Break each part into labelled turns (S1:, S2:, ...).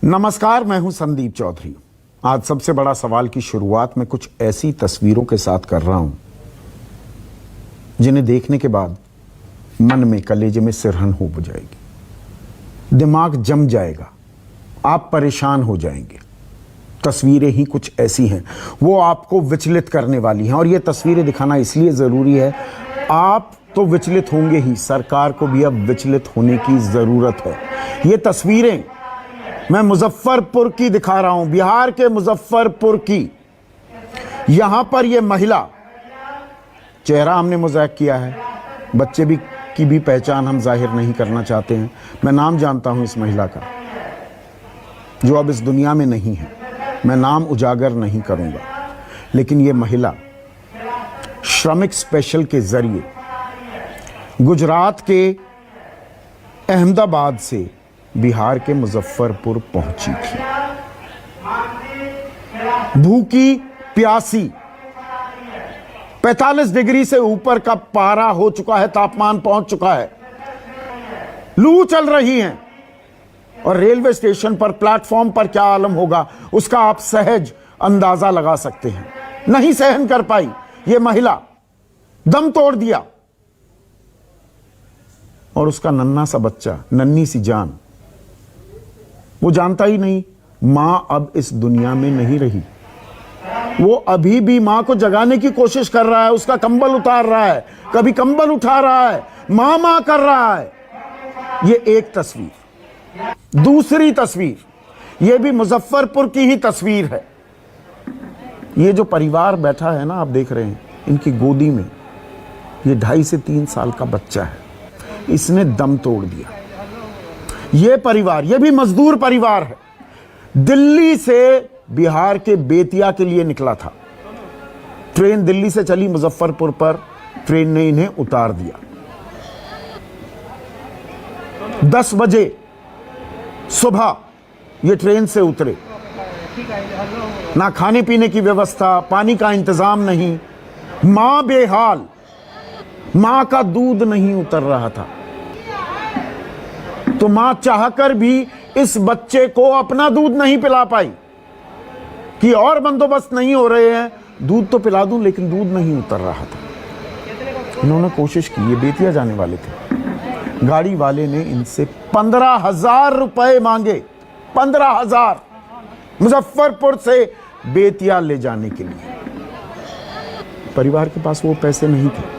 S1: नमस्कार, मैं हूं संदीप चौधरी। आज सबसे बड़ा सवाल की शुरुआत में कुछ ऐसी तस्वीरों के साथ कर रहा हूं जिन्हें देखने के बाद मन में, कलेजे में सिरहन हो जाएगी, दिमाग जम जाएगा, आप परेशान हो जाएंगे। तस्वीरें ही कुछ ऐसी हैं, वो आपको विचलित करने वाली हैं। और ये तस्वीरें दिखाना इसलिए ज़रूरी है, आप तो विचलित होंगे ही, सरकार को भी अब विचलित होने की ज़रूरत है। ये तस्वीरें मैं मुजफ्फरपुर की दिखा रहा हूं, बिहार के मुजफ्फरपुर की। यहां पर यह महिला, चेहरा हमने मोज़ैक किया है, बच्चे भी की भी पहचान हम जाहिर नहीं करना चाहते हैं। मैं नाम जानता हूं इस महिला का, जो अब इस दुनिया में नहीं है। मैं नाम उजागर नहीं करूंगा, लेकिन यह महिला श्रमिक स्पेशल के जरिए गुजरात के अहमदाबाद से बिहार के मुजफ्फरपुर पहुंची थी। भूखी प्यासी, 45 डिग्री से ऊपर का पारा हो चुका है, तापमान पहुंच चुका है, लू चल रही है। और रेलवे स्टेशन पर, प्लेटफॉर्म पर क्या आलम होगा उसका आप सहज अंदाजा लगा सकते हैं। नहीं सहन कर पाई यह महिला, दम तोड़ दिया। और उसका नन्हा सा बच्चा, नन्ही सी जान, वो जानता ही नहीं मां अब इस दुनिया में नहीं रही। वो अभी भी मां को जगाने की कोशिश कर रहा है, उसका कंबल उतार रहा है, कभी कंबल उठा रहा है, मां मां कर रहा है। ये एक तस्वीर। दूसरी तस्वीर, ये भी मुजफ्फरपुर की ही तस्वीर है। ये जो परिवार बैठा है ना, आप देख रहे हैं, इनकी गोदी में ये 2.5 से 3 साल का बच्चा है। इसने दम तोड़ दिया। ये परिवार, ये भी मजदूर परिवार है, दिल्ली से बिहार के बेतिया के लिए निकला था। ट्रेन दिल्ली से चली मुजफ्फरपुर पर, ट्रेन ने इन्हें उतार दिया। 10 बजे सुबह ये ट्रेन से उतरे। ना खाने पीने की व्यवस्था, पानी का इंतजाम नहीं, मां बेहाल, मां का दूध नहीं उतर रहा था। तो मां चाहकर भी इस बच्चे को अपना दूध नहीं पिला पाई कि और बंदोबस्त नहीं हो रहे हैं, दूध तो पिला दूं, लेकिन दूध नहीं उतर रहा था। इन्होंने कोशिश की, ये बेतिया जाने वाले थे। गाड़ी वाले ने इनसे 15,000 रुपए मांगे, 15,000, मुजफ्फरपुर से बेतिया ले जाने के लिए। परिवार के पास वो पैसे नहीं थे।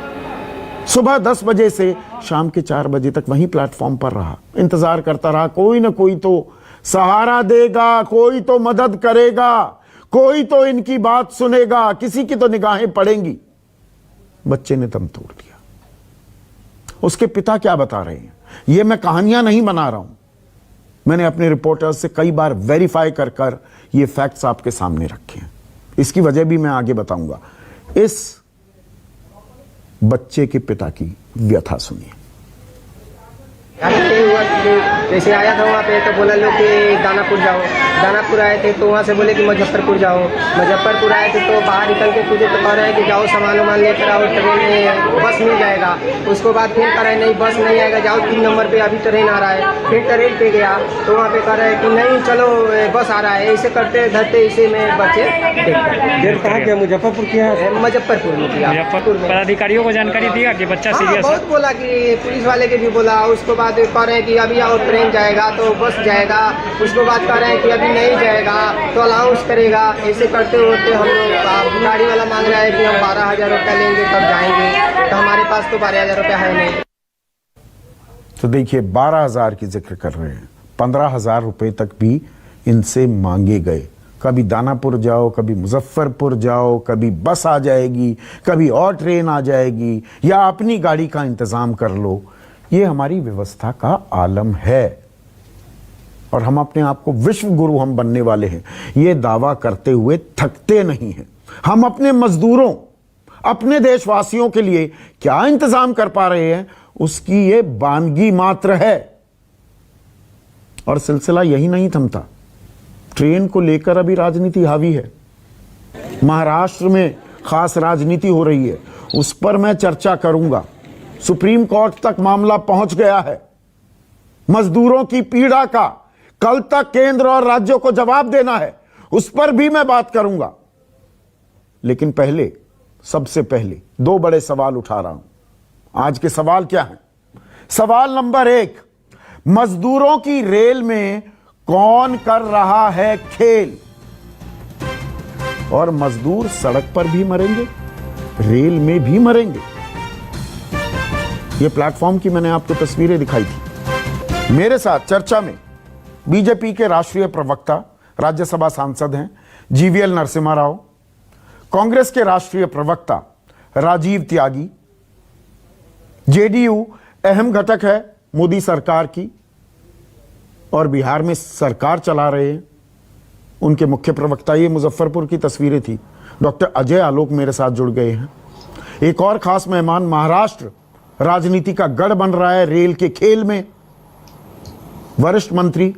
S1: सुबह 10 बजे से शाम के 4 बजे तक वहीं प्लेटफॉर्म पर रहा, इंतजार करता रहा। कोई ना कोई तो सहारा देगा, कोई तो मदद करेगा, कोई तो इनकी बात सुनेगा, किसी की तो निगाहें पड़ेंगी। बच्चे ने दम तोड़ दिया। उसके पिता क्या बता रहे हैं, ये मैं कहानियां नहीं बना रहा हूं, मैंने अपने रिपोर्टर्स से कई बार वेरीफाई कर ये फैक्ट्स आपके सामने रखे हैं। इसकी वजह भी मैं आगे बताऊंगा। इस बच्चे के पिता की व्यथा सुनिए।
S2: जैसे आया था वहाँ पे तो बोला लोग कि दानापुर जाओ। दानापुर आए थे तो वहाँ से बोले कि मुजफ्फरपुर जाओ। मुजफ्फरपुर आए थे तो बाहर निकल के तुझे तो कह रहे हैं कि जाओ सामान वामान लेकर आओ, ट्रेन में बस मिल जाएगा। उसको बाद फिर कह रहे हैं नहीं बस नहीं आएगा, जाओ 3 नंबर पे अभी ट्रेन आ रहा है। फिर ट्रेन पे गया तो वहाँ पे कह रहे हैं कि नहीं चलो बस आ रहा है। ऐसे करते धरते इसे में बच्चे
S3: कहा गया मुजफ्फरपुर किया,
S2: मुजफ्फरपुर में किया।
S3: पदाधिकारियों को जानकारी दिया कि बच्चा सीरियस है।
S2: बहुत बोला कि पुलिस वाले के भी बोला। उसको बाद कह रहे हैं कि अभी आओ ट्रेन जाएगा तो बस जाएगा। उसको बाद कह रहे हैं कि अभी नहीं जाएगा तो अलाउंस करेगा। ऐसे करते होते हम लोग, गाड़ी वाला मांग रहा है कि हम 12,000 रुपया लेंगे तब जाएंगे, तो हमारे पास तो 12,000 रुपया है नहीं।
S1: तो देखिए, 12,000 की जिक्र कर रहे हैं, 15,000 रुपए तक भी इनसे मांगे गए। कभी दानापुर जाओ, कभी मुजफ्फरपुर जाओ, कभी बस आ जाएगी, कभी और ट्रेन आ जाएगी, या अपनी गाड़ी का इंतजाम कर लो। ये हमारी व्यवस्था का आलम है और हम अपने आप को विश्व गुरु हम बनने वाले हैं, ये दावा करते हुए थकते नहीं हैं। हम अपने मजदूरों, अपने देशवासियों के लिए क्या इंतजाम कर पा रहे हैं, उसकी ये बानगी मात्र है। और सिलसिला यही नहीं थमता। ट्रेन को लेकर अभी राजनीति हावी है। महाराष्ट्र में खास राजनीति हो रही है, उस पर मैं चर्चा करूंगा। सुप्रीम कोर्ट तक मामला पहुंच गया है। मजदूरों की पीड़ा का कल तक केंद्र और राज्यों को जवाब देना है, उस पर भी मैं बात करूंगा। लेकिन पहले, सबसे पहले 2 बड़े सवाल उठा रहा हूं। आज के सवाल क्या है? सवाल नंबर 1, मजदूरों की रेल में कौन कर रहा है खेल? और मजदूर सड़क पर भी मरेंगे, रेल में भी मरेंगे। यह प्लेटफॉर्म की मैंने आपको तस्वीरें दिखाई थी। मेरे साथ चर्चा में बीजेपी के राष्ट्रीय प्रवक्ता, राज्यसभा सांसद हैं जीवीएल नरसिम्हा राव, कांग्रेस के राष्ट्रीय प्रवक्ता राजीव त्यागी, जेडीयू अहम घटक है मोदी सरकार की और बिहार में सरकार चला रहे हैं, उनके मुख्य प्रवक्ता। ये मुजफ्फरपुर की तस्वीरें थी। डॉक्टर अजय आलोक मेरे साथ जुड़ गए हैं। एक और खास मेहमान, महाराष्ट्र राजनीति का गढ़ बन रहा है रेल के खेल में, वरिष्ठ मंत्री,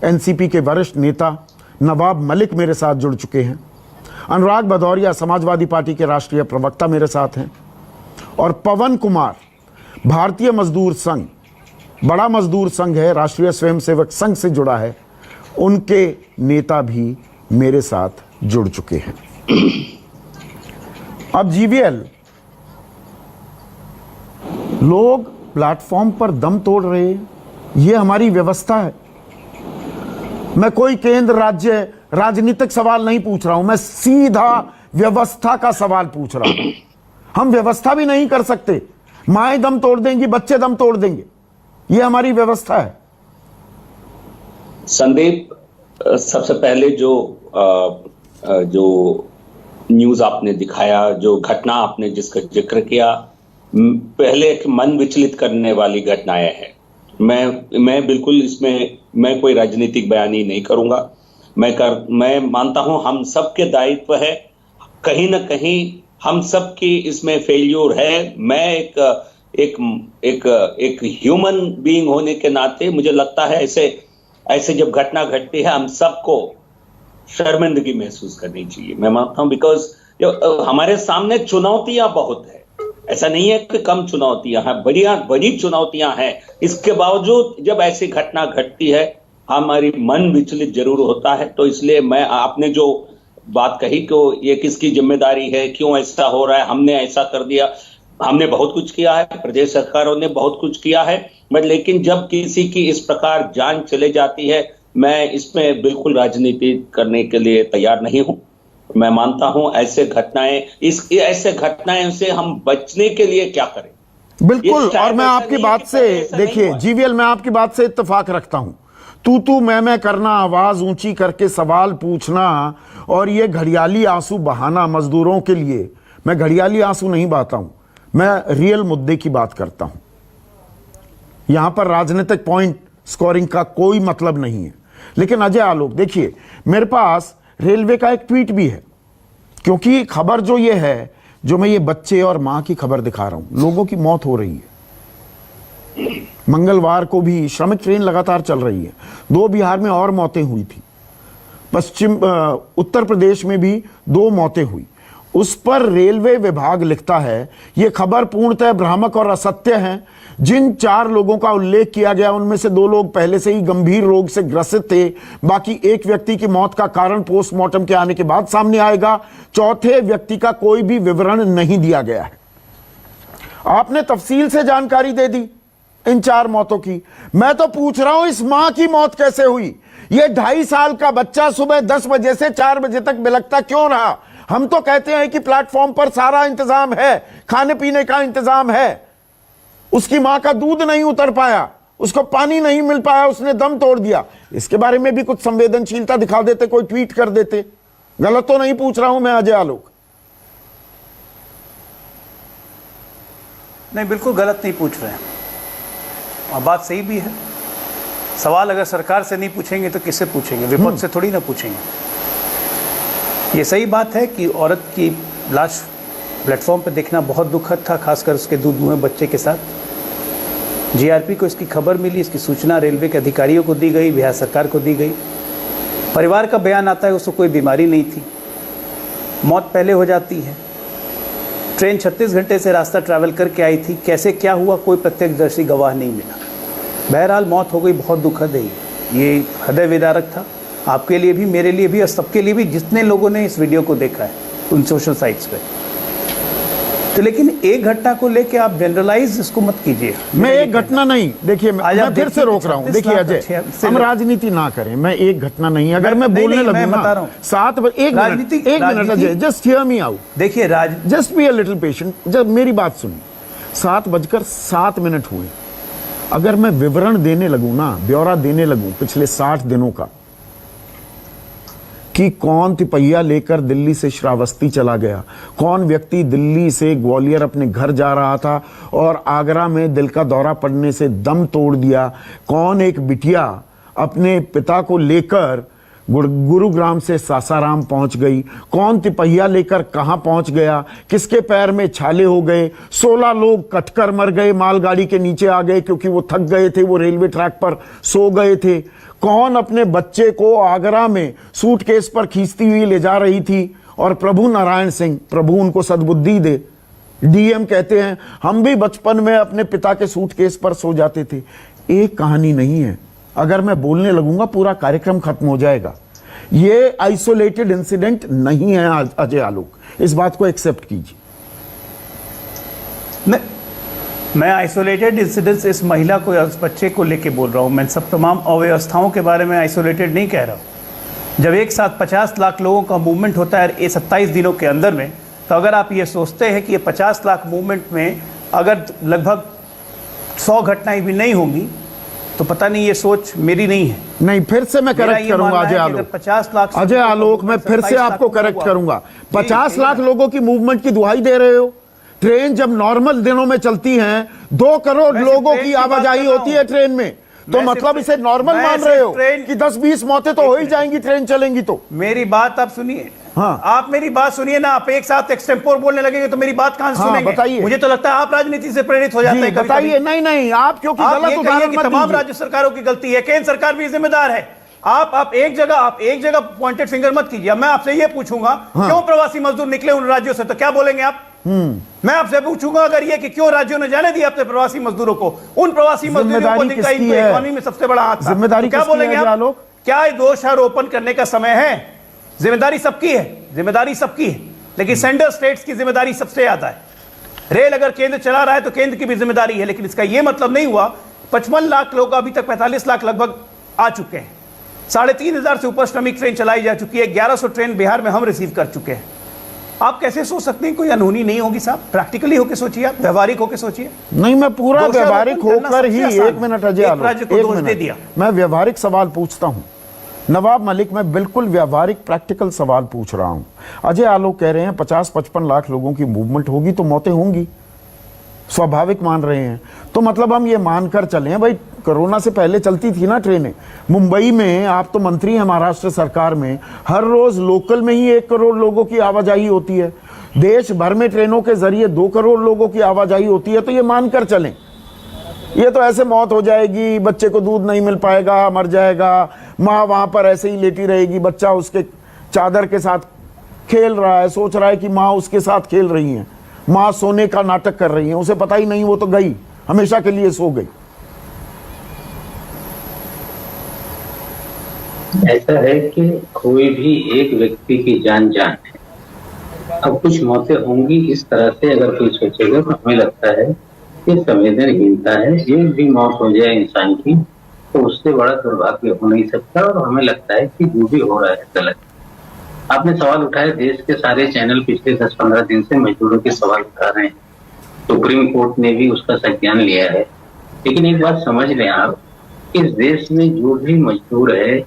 S1: एनसीपी के वरिष्ठ नेता नवाब मलिक मेरे साथ जुड़ चुके हैं। अनुराग भदौरिया, समाजवादी पार्टी के राष्ट्रीय प्रवक्ता मेरे साथ हैं। और पवन कुमार, भारतीय मजदूर संघ, बड़ा मजदूर संघ है, राष्ट्रीय स्वयंसेवक संघ से जुड़ा है, उनके नेता भी मेरे साथ जुड़ चुके हैं। अब जीवीएल, लोग प्लेटफॉर्म पर दम तोड़ रहे हैं, यह हमारी व्यवस्था है। मैं कोई केंद्र राज्य राजनीतिक सवाल नहीं पूछ रहा हूं, मैं सीधा व्यवस्था का सवाल पूछ रहा हूं। हम व्यवस्था भी नहीं कर सकते, माएं दम तोड़ देंगी, बच्चे दम तोड़ देंगे, यह हमारी व्यवस्था है।
S4: संदीप, सबसे पहले जो न्यूज आपने दिखाया, जो घटना आपने जिसका जिक्र किया, पहले एक मन विचलित करने वाली घटनाएं हैं। मैं बिल्कुल इसमें मैं कोई राजनीतिक बयानी नहीं करूंगा। मैं मानता हूं हम सबके दायित्व है, कहीं ना कहीं हम सबकी इसमें फेल्यूर है। मैं एक ह्यूमन बीइंग होने के नाते मुझे लगता है ऐसे जब घटना घटती है हम सबको शर्मिंदगी महसूस करनी चाहिए। मैं मानता हूं बिकॉज हमारे सामने चुनौतियां बहुत है, ऐसा नहीं है कि कम चुनौतियां हैं, बड़ी चुनौतियां हैं। इसके बावजूद जब ऐसी घटना घटती है हमारी मन विचलित जरूर होता है। तो इसलिए मैं, आपने जो बात कही कि ये किसकी जिम्मेदारी है, क्यों ऐसा हो रहा है, हमने ऐसा कर दिया, हमने बहुत कुछ किया है, प्रदेश सरकारों ने बहुत कुछ किया है, बट लेकिन जब किसी की इस प्रकार जान चले जाती है, मैं इसमें बिल्कुल राजनीति करने के लिए तैयार नहीं हूं। मैं मानता हूं ऐसे घटनाएं से हम बचने के लिए क्या करें।
S1: बिल्कुल, और मैं आपकी बात से, देखिए जीवीएल, मैं आपकी बात से इत्तेफाक रखता हूं। तू मैं करना, आवाज ऊंची करके सवाल पूछना और ये घड़ियाली आंसू बहाना मजदूरों के लिए, मैं घड़ियाली आंसू नहीं बहाता हूं, मैं रियल मुद्दे की बात करता हूं। यहां पर राजनीतिक पॉइंट स्कोरिंग का कोई मतलब नहीं है। लेकिन अजय आलोक, देखिए मेरे पास रेलवे का एक ट्वीट भी है, क्योंकि खबर जो ये है, जो मैं ये बच्चे और मां की खबर दिखा रहा हूं, लोगों की मौत हो रही है। मंगलवार को भी श्रमिक ट्रेन लगातार चल रही है, 2 बिहार में और मौतें हुई थी, उत्तर प्रदेश में भी 2 मौतें हुई। उस पर रेलवे विभाग लिखता है, यह खबर पूर्णतः भ्रामक और असत्य है। जिन 4 लोगों का उल्लेख किया गया उनमें से 2 लोग पहले से ही गंभीर रोग से ग्रसित थे। बाकी एक व्यक्ति की मौत का कारण पोस्टमार्टम के आने के बाद सामने आएगा। चौथे व्यक्ति का कोई भी विवरण नहीं दिया गया है। आपने तफसील से जानकारी दे दी इन 4 मौतों की। मैं तो पूछ रहा हूं इस मां की मौत कैसे हुई? ये 2.5 साल का बच्चा सुबह 10 बजे से 4 बजे तक बिलखता क्यों रहा? हम तो कहते हैं कि प्लेटफॉर्म पर सारा इंतजाम है, खाने पीने का इंतजाम है। उसकी मां का दूध नहीं उतर पाया, उसको पानी नहीं मिल पाया, उसने दम तोड़ दिया। इसके बारे में भी कुछ संवेदनशीलता दिखा देते, कोई ट्वीट कर देते। गलत तो नहीं पूछ रहा हूं मैं अजय आलोक?
S5: नहीं, बिल्कुल गलत नहीं पूछ रहे हैं, और बात सही भी है। सवाल अगर सरकार से नहीं पूछेंगे तो किससे पूछेंगे? विपक्ष से थोड़ी ना पूछेंगे। ये सही बात है कि औरत की लाश प्लेटफॉर्म पर देखना बहुत दुखद था, खासकर उसके दूध मुँह बच्चे के साथ। जीआरपी को इसकी खबर मिली, इसकी सूचना रेलवे के अधिकारियों को दी गई, बिहार सरकार को दी गई। परिवार का बयान आता है उसको कोई बीमारी नहीं थी, मौत पहले हो जाती है। ट्रेन 36 घंटे से रास्ता ट्रैवल करके आई थी, कैसे क्या हुआ कोई प्रत्यक्षदर्शी गवाह नहीं मिला। बहरहाल मौत हो गई, बहुत दुखद है। ये हृदय विदारक था, आपके लिए भी, मेरे लिए भी और सबके लिए भी, जितने लोगों ने इस वीडियो को देखा है उन सोशल साइट्स पे। तो लेकिन एक घटना को लेके आप जनरलाइज इसको मत कीजिए।
S1: मैं एक घटना नहीं, देखिए मैं फिर से रोक रहा हूँ। देखिए अजय, हम राजनीति ना करें। मैं एक घटना नहीं, अगर मैं बोलने लगूं ना 7 बजे, एक minute Ajay, just hear me out.
S5: देखिए
S1: just be a little patient, जब मेरी बात सुनिए। 7:07 हुए, अगर मैं विवरण देने लगूं ना, ब्यौरा देने लगूं पिछले 60 दिनों का, कि कौन तिपहिया लेकर दिल्ली से श्रावस्ती चला गया, कौन व्यक्ति दिल्ली से ग्वालियर अपने घर जा रहा था और आगरा में दिल का दौरा पड़ने से दम तोड़ दिया, कौन एक बिटिया अपने पिता को लेकर गुरुग्राम से सासाराम पहुंच गई, कौन तिपहिया लेकर कहां पहुंच गया, किसके पैर में छाले हो गए, 16 लोग कटकर मर गए, मालगाड़ी के नीचे आ गए क्योंकि वो थक गए थे, वो रेलवे ट्रैक पर सो गए थे, कौन अपने बच्चे को आगरा में सूटकेस पर खींचती हुई ले जा रही थी, और प्रभु नारायण सिंह, प्रभु उनको सद्बुद्धि दे, डीएम कहते हैं हम भी बचपन में अपने पिता के सूटकेस पर सो जाते थे। एक कहानी नहीं है, अगर मैं बोलने लगूंगा पूरा कार्यक्रम खत्म हो जाएगा। ये आइसोलेटेड इंसिडेंट नहीं है अजय आलोक, इस बात को एक्सेप्ट कीजिए।
S5: मैं आइसोलेटेड इंसिडेंट्स इस महिला को या उस बच्चे को लेके बोल रहा हूं। मैं सब तमाम अव्यवस्थाओं के बारे में आइसोलेटेड नहीं कह रहा हूं। जब एक साथ 50 लाख लोगों का मूवमेंट होता है ये 27 दिनों के अंदर में, तो अगर आप ये सोचते हैं कि ये 50 लाख मूवमेंट में अगर लगभग 100 घटनाएं भी नहीं होंगी, तो पता नहीं, ये सोच मेरी नहीं है।
S1: नहीं, फिर से मैं करेक्ट करूंगा अजय आलोक।
S5: 50 लाख
S1: अजय आलोक, मैं फिर से आपको करेक्ट करूंगा। 50 लाख लोगों की मूवमेंट की दुहाई दे रहे हो। ट्रेन जब नॉर्मल दिनों में चलती हैं, 2 करोड़ लोगों की आवाजाही होती है ट्रेन में, तो मतलब इसे नॉर्मल मान रहे हो कि 10-20 मौतें तो हो ही जाएंगी ट्रेन चलेंगी तो।
S5: मेरी बात आप सुनिए।
S1: हाँ,
S5: आप मेरी बात सुनिए ना। आप एक साथ एक्सटेम्पोर बोलने लगेंगे तो मेरी बात कहां से सुनेंगे?
S1: बताइए।
S5: मुझे तो लगता है आप राजनीति से प्रेरित हो जाते हैं।
S1: बताइए। नहीं, आप क्योंकि गलत उदाहरण मत
S5: तमाम राज्य सरकारों की गलती है, केंद्र सरकार भी जिम्मेदार है। आप एक जगह पॉइंटेड फिंगर मत कीजिए। मैं आपसे ये पूछूंगा, क्यों प्रवासी मजदूर निकले उन राज्यों से, तो क्या बोलेंगे आप? मैं आपसे पूछूंगा अगर ये कि क्यों राज्यों ने जाने दिया अपने प्रवासी मजदूरों को, उन प्रवासी मजदूरों को जिनका इकोनॉमी में सबसे बड़ा हाथ था,
S1: जिम्मेदारी
S5: क्या बोलेंगे आप? क्या दोषारोपण करने का समय है? जिम्मेदारी सबकी है, जिम्मेदारी सबकी है, लेकिन सेंटर स्टेट्स की जिम्मेदारी सबसे ज्यादा है। रेल अगर केंद्र चला रहा है तो केंद्र की भी जिम्मेदारी है, लेकिन इसका यह मतलब नहीं हुआ 55 लाख लोग अभी तक 45 लाख लगभग आ चुके हैं। 3,500 से ऊपर श्रमिक ट्रेन चलाई जा चुकी है। 1100 ट्रेन बिहार में हम रिसीव कर चुके हैं। आप कैसे सोच सकते हैं कोई अनहोनी नहीं होगी? साहब प्रैक्टिकली होकर सोचिए, आप व्यवहारिक होकर सोचिए।
S1: नहीं, मैं पूरा व्यवहारिक होकर ही, एक मिनट अजय आलोक,
S5: एक मिनट,
S1: मैं व्यवहारिक सवाल पूछता हूं। नवाब मलिक, मैं बिल्कुल व्यवहारिक प्रैक्टिकल सवाल पूछ रहा हूं। अजय आलोक कह रहे हैं 50-55 लाख लोगों की मूवमेंट होगी तो मौतें होंगी, स्वाभाविक मान रहे हैं। तो मतलब हम ये मानकर चलें, भाई कोरोना से पहले चलती थी ना ट्रेनें। मुंबई में आप तो मंत्री हैं महाराष्ट्र सरकार में, हर रोज लोकल में ही 1 करोड़ लोगों की आवाजाही होती है। देश भर में ट्रेनों के जरिए 2 करोड़ लोगों की आवाजाही होती है। तो ये मानकर चलें, ये तो ऐसे मौत हो जाएगी, बच्चे को दूध नहीं मिल पाएगा, मर जाएगा, माँ वहां पर ऐसे ही लेटी रहेगी, बच्चा उसके चादर के साथ खेल रहा है, सोच रहा है कि माँ उसके साथ खेल रही है, माँ सोने का नाटक कर रही है, उसे पता ही नहीं, वो तो गई, हमेशा के लिए सो गई।
S6: ऐसा है कि कोई भी एक व्यक्ति की जान है। अब कुछ मौतें होंगी इस तरह से अगर कोई सोचेगा तो हमें लगता है कि संवेदनहीनता है। एक भी मौत हो जाए इंसान की तो उससे बड़ा दुर्भाग्य हो नहीं सकता, और हमें लगता है कि जो भी हो रहा है गलत। आपने सवाल उठाया, देश के सारे चैनल पिछले 10-15 दिन से मजदूरों के सवाल उठा रहे हैं। सुप्रीम कोर्ट ने भी उसका संज्ञान लिया है। लेकिन एक बात समझ लें आप, इस देश में जो भी मजदूर है,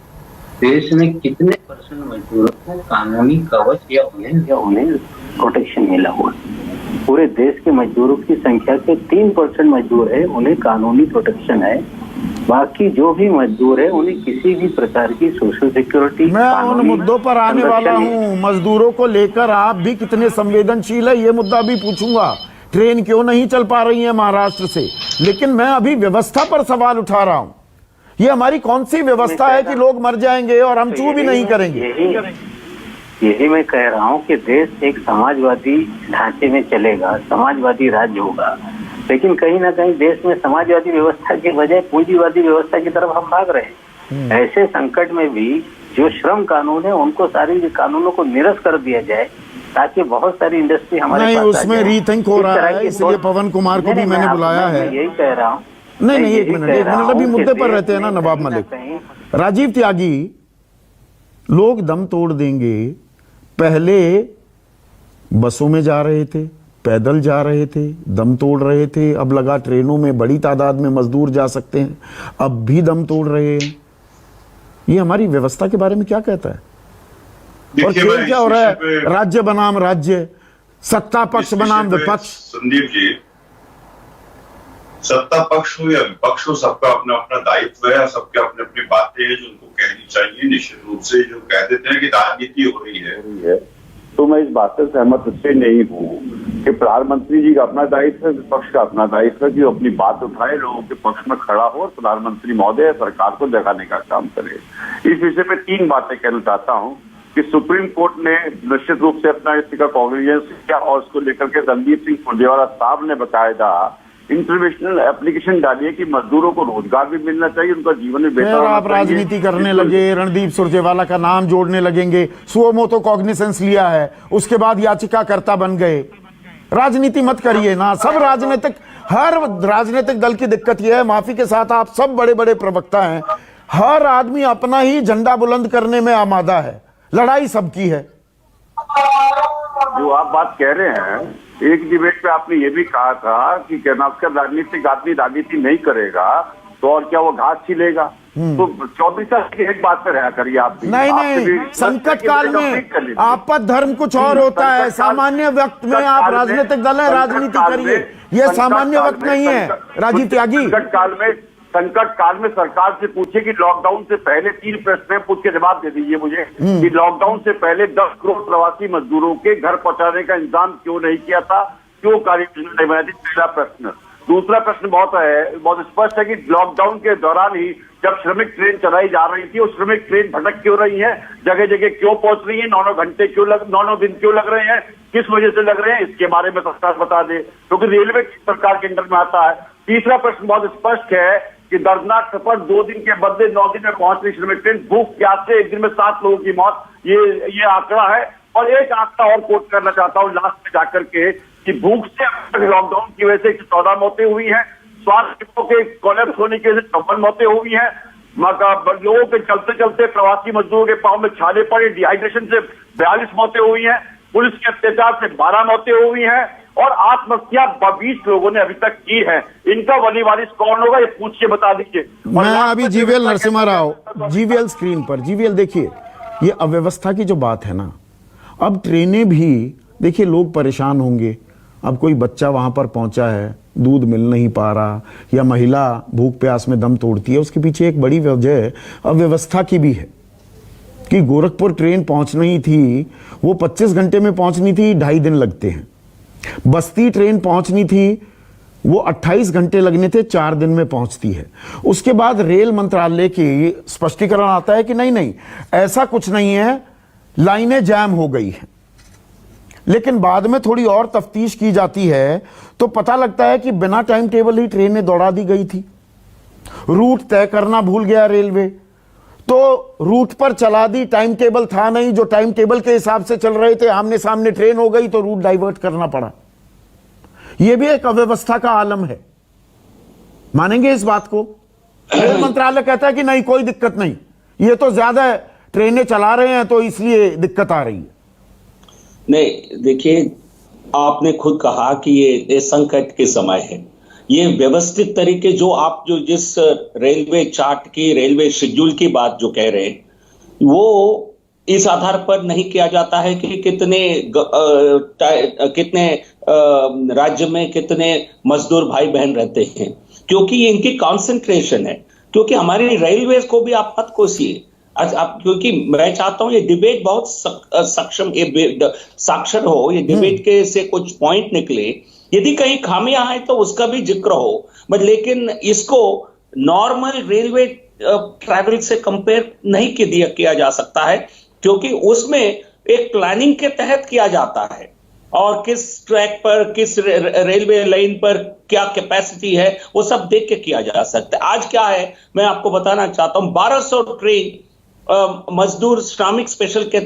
S6: देश में कितने % मजदूरों को कानूनी कवच या उन्हें प्रोटेक्शन मिला हुआ? पूरे देश के मजदूरों की संख्या के 3% मजदूर है, उन्हें कानूनी प्रोटेक्शन है। बाकी जो भी मजदूर है उन्हें किसी भी प्रकार की सोशल सिक्योरिटी।
S1: मैं उन मुद्दों पर आने वाला हूं। मजदूरों को लेकर आप भी कितने संवेदनशील है, ये मुद्दा भी पूछूंगा। ट्रेन क्यों नहीं चल पा रही है महाराष्ट्र से, लेकिन मैं अभी व्यवस्था पर सवाल उठा रहा हूं। ये हमारी कौन सी व्यवस्था है कि लोग मर जाएंगे और हम चू भी नहीं करेंगे?
S6: यही मैं कह रहा हूँ कि देश एक समाजवादी ढांचे में चलेगा, समाजवादी राज्य होगा, लेकिन कहीं ना कहीं देश में समाजवादी व्यवस्था के बजाय पूंजीवादी व्यवस्था की तरफ हम भाग रहे हैं। ऐसे संकट में भी जो श्रम कानून है उनको सारी कानूनों को निरस्त कर दिया जाए, ताकि बहुत सारी इंडस्ट्री हमारे
S1: नहीं,
S6: पास आ
S1: उसमें
S6: जाए।
S1: रीथिंक हो
S6: इस
S1: रहा
S6: तरह
S1: है,
S6: की
S1: इसलिए
S6: सोच-
S1: पवन कुमार को भी
S6: नहीं,
S1: मैंने
S6: मैं
S1: बुलाया
S6: मैं
S1: है।
S6: यही कह रहा हूँ।
S1: नहीं,
S6: मैं
S1: एक
S6: यही
S1: मिनट,
S6: कह
S1: एक
S6: रहा
S1: मिनट, अभी
S6: हूँ
S1: मुद्दे
S6: कि
S1: पर
S6: देश
S1: रहते हैं ना
S6: में
S1: नवाब
S6: कहीं ना
S1: मलिक।
S6: कहीं
S1: राजीव त्यागी, लोग दम तोड़ देंगे। पहले बसों में जा रहे थे, पैदल जा रहे थे, दम तोड़ रहे थे, अब लगा ट्रेनों में बड़ी तादाद में मजदूर जा सकते हैं, अब भी दम तोड़ रहे हैं। ये हमारी व्यवस्था के बारे में क्या कहता है? और
S7: देखिए,
S1: खेल
S7: मैं
S1: क्या
S7: इस
S1: हो रहा
S7: विषय
S1: है?
S7: पे-
S1: राज्य बनाम राज्य, सत्ता पक्ष
S7: इस विषय
S1: बनाम
S7: पे
S1: विपक्ष।
S7: संदीप जी, सत्ता पक्ष हो या विपक्ष हो, सबका अपना अपना दायित्व है, सबके अपने अपनी बातें हैं जो उनको कहनी चाहिए। निश्चित रूप से जो कह देते हैं कि राजनीति हो रही है,
S8: तो मैं इस बात से सहमत इससे नहीं हूँ कि प्रधानमंत्री जी का अपना दायित्व है, विपक्ष का अपना दायित्व है कि वो अपनी बात उठाए, लोगों के पक्ष में खड़ा हो और प्रधानमंत्री महोदय सरकार को जगाने का काम करे। इस विषय में 3 बातें कहना चाहता हूँ कि सुप्रीम कोर्ट ने निश्चित रूप से अपना इसका कॉग्निजेंस किया और उसको लेकर के रणदीप सिंह सुरजेवाला साहब ने बकायदा इंटरनेशनल एप्लीकेशन डाली है कि मजदूरों को रोजगार भी मिलना चाहिए, उनका जीवन भी बेहतर
S1: फिर
S8: होना
S1: आप
S8: चाहिए।
S1: राजनीति करने लगे, रणदीप सुरजेवाला का नाम जोड़ने लगेंगे, सुओमोतो कॉग्निसेंस लिया है, उसके बाद याचिकाकर्ता बन गए। राजनीति मत करिए ना। सब राजनीतिक, हर राजनीतिक दल की दिक्कत यह है, माफी के साथ आप सब बड़े बड़े प्रवक्ता हैं, हर आदमी अपना ही झंडा बुलंद करने में आमादा है, लड़ाई सबकी है।
S8: जो आप बात कह रहे हैं, एक डिबेट पे आपने ये भी कहा था कि कर्नाटक राजनीतिक आदमी राजनीति नहीं करेगा तो और क्या वो घास छिलेगा। तो 24 साल की एक बात पे रहा करिए आप भी।
S1: नहीं
S8: आपसे
S1: नहीं,
S8: भी-
S1: संकट
S8: कि
S1: काल
S8: मुझे
S1: में
S8: complete कर लीजिए।
S1: आपका धर्म कुछ और होता है, सामान्य वक्त में आप राजनीतिक दल है, राजनीति करिए। यह सामान्य वक्त नहीं है राजीव त्यागी।
S8: संकट काल में सरकार से पूछे कि लॉकडाउन से पहले 3 प्रश्न पूछ के जवाब दे दीजिए मुझे कि लॉकडाउन से पहले 10 करोड़ प्रवासी मजदूरों के घर पहुंचाने का इंतजाम क्यों नहीं किया था, क्यों कार्ययोजना नहीं बनाई थी? पहला प्रश्न। दूसरा प्रश्न बहुत स्पष्ट है कि लॉकडाउन के दौरान ही जब श्रमिक ट्रेन चलाई जा रही थी, वो श्रमिक ट्रेन भटक क्यों रही है, जगह जगह क्यों पहुंच रही है, 9-9 घंटे क्यों 9-9 दिन क्यों लग रहे हैं, किस वजह से लग रहे हैं, इसके बारे में सरकार बता दे, क्योंकि रेलवे सरकार के अंडर में आता है। तीसरा प्रश्न बहुत स्पष्ट है कि दर्दनाक सफर 2 दिन के बदले 9 दिन में पहुंच रही श्रमिक ट्रेन, भूख प्यास से एक दिन में 7 लोगों की मौत, ये आंकड़ा है। और एक आंकड़ा और कोट करना चाहता हूं लास्ट में जाकर के कि भूख से लॉकडाउन की वजह से 14 मौतें हुई हैं, स्वास्थ्य के कोलैप्स होने की वजह से 54 मौतें हुई हैं, लोगों के चलते चलते प्रवासी मजदूरों के पांव में छाले पड़े, डिहाइड्रेशन से 42 मौतें हुई हैं, पुलिस के अत्याचार से 12 मौतें हुई हैं और आत्महत्या 20 लोगों ने अभी तक की है। इनका वली वारिस कौन होगा, ये पूछ के बता दीजिए।
S1: मैं अभी GVL Narasimha Rao, GVL screen पर, जीवीएल देखिए, ये अव्यवस्था की जो बात है ना, अब ट्रेनें भी देखिए, लोग परेशान होंगे। अब कोई बच्चा वहां पर पहुंचा है, दूध मिल नहीं पा रहा, या महिला भूख प्यास में दम तोड़ती है, उसके पीछे एक बड़ी वजह अव्यवस्था की भी है कि गोरखपुर ट्रेन पहुंचनी थी, वो 25 घंटे में पहुंचनी थी, 2.5 दिन लगते हैं। बस्ती ट्रेन पहुंचनी थी, वो 28 घंटे लगने थे, 4 दिन में पहुंचती है। उसके बाद रेल मंत्रालय की स्पष्टीकरण आता है कि नहीं नहीं, ऐसा कुछ नहीं है, लाइनें जैम हो गई हैं। लेकिन बाद में थोड़ी और तफ्तीश की जाती है तो पता लगता है कि बिना टाइम टेबल ही ट्रेनें दौड़ा दी गई थी, रूट तय करना भूल गया रेलवे, तो रूट पर चला दी, टाइम टेबल था नहीं, जो टाइम टेबल के हिसाब से चल रहे थे, आमने सामने ट्रेन हो गई तो रूट डाइवर्ट करना पड़ा। यह भी एक अव्यवस्था का आलम है, मानेंगे इस बात को? रेल मंत्रालय कहता है कि नहीं, कोई दिक्कत नहीं, ये तो ज्यादा ट्रेनें चला रहे हैं तो इसलिए दिक्कत आ रही है।
S4: नहीं, देखिए, आपने खुद कहा कि ये संकट के समय है, ये व्यवस्थित तरीके जो जिस रेलवे चार्ट की, रेलवे शेड्यूल की बात जो कह रहे हैं, वो इस आधार पर नहीं किया जाता है कि कितने राज्य में कितने मजदूर भाई बहन रहते हैं, क्योंकि ये इनकी कॉन्सेंट्रेशन है। क्योंकि हमारी रेलवे को भी आप मत कोसिए, क्योंकि मैं चाहता हूं ये डिबेट बहुत सक्षम, साक्षर हो, ये डिबेट के से कुछ पॉइंट निकले, यदि कहीं खामियां हैं तो उसका भी जिक्र हो, बट लेकिन इसको नॉर्मल रेलवे ट्रैवल से कंपेयर नहीं किया जा सकता है, क्योंकि उसमें एक प्लानिंग के तहत किया जाता है। और किस ट्रैक पर, किस रेलवे लाइन पर क्या कैपेसिटी है, वो सब देख के किया जा सकता है। आज क्या है मैं आपको बताना चाहता हूं, 1200 ट्रेन मजदूर श्रमिक स्पेशल के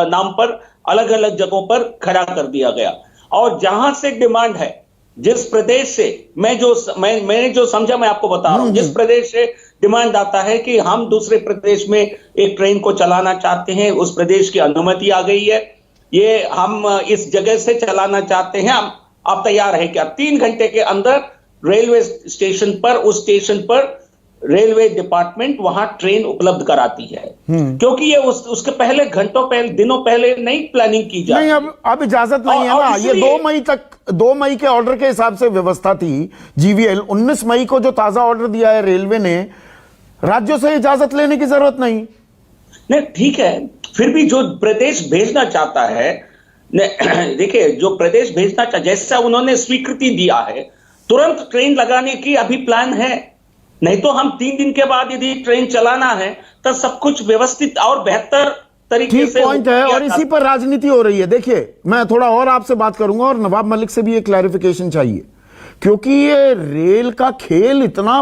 S4: नाम पर अलग अलग जगहों पर खड़ा कर दिया गया। और जहां से डिमांड है, जिस प्रदेश से मैंने जो समझा मैं आपको बता रहा हूं, जिस प्रदेश से डिमांड आता है कि हम दूसरे प्रदेश में एक ट्रेन को चलाना चाहते हैं, उस प्रदेश की अनुमति आ गई है, ये हम इस जगह से चलाना चाहते हैं, हम आप तैयार है क्या? 3 घंटे के अंदर रेलवे स्टेशन पर, उस स्टेशन पर रेलवे डिपार्टमेंट वहां ट्रेन उपलब्ध कराती है, क्योंकि ये उसके पहले घंटों पहले, दिनों पहले नहीं प्लानिंग की जाती।
S1: नहीं, अब इजाजत नहीं है ना। ये 2 मई तक, 2 मई के ऑर्डर के हिसाब से व्यवस्था थी। जीवीएल 19 मई को जो ताजा ऑर्डर दिया है रेलवे ने, राज्यों से इजाजत लेने की जरूरत नहीं।
S4: नहीं ठीक है, फिर भी जो प्रदेश भेजना चाहता है, देखिए जो प्रदेश भेजना चाहता, जैसा उन्होंने स्वीकृति दिया है, तुरंत ट्रेन लगाने की अभी प्लान है। नहीं तो हम 3 दिन के बाद यदि ट्रेन चलाना है तो सब कुछ व्यवस्थित और बेहतर तरीके से
S1: पॉइंट है। और इसी पर राजनीति हो रही है। देखिए, मैं थोड़ा और आपसे बात करूंगा और नवाब मलिक से भी एक क्लैरिफिकेशन चाहिए, क्योंकि ये रेल का खेल इतना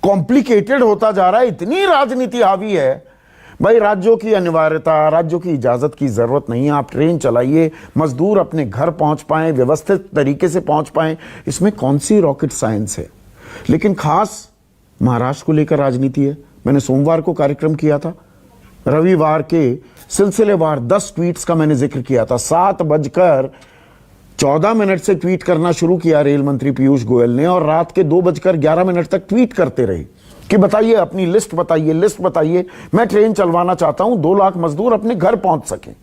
S1: कॉम्प्लिकेटेड होता जा रहा है, इतनी राजनीति हावी है। भाई, राज्यों की अनिवार्यता, राज्यों की इजाजत की जरूरत नहीं है। आप ट्रेन चलाइए, मजदूर अपने घर पहुंच पाए, व्यवस्थित तरीके से पहुंच पाए, इसमें कौन सी रॉकेट साइंस है। लेकिन खास महाराष्ट्र को लेकर राजनीति है। मैंने सोमवार को कार्यक्रम किया था, रविवार के सिलसिलेवार 10 ट्वीट्स का मैंने जिक्र किया था। 7:14 से ट्वीट करना शुरू किया रेल मंत्री पीयूष गोयल ने, और रात के 2:11 तक ट्वीट करते रहे कि बताइए, अपनी लिस्ट बताइए, लिस्ट बताइए, मैं ट्रेन चलवाना चाहता हूं, 2 लाख मजदूर अपने घर पहुंच सकें।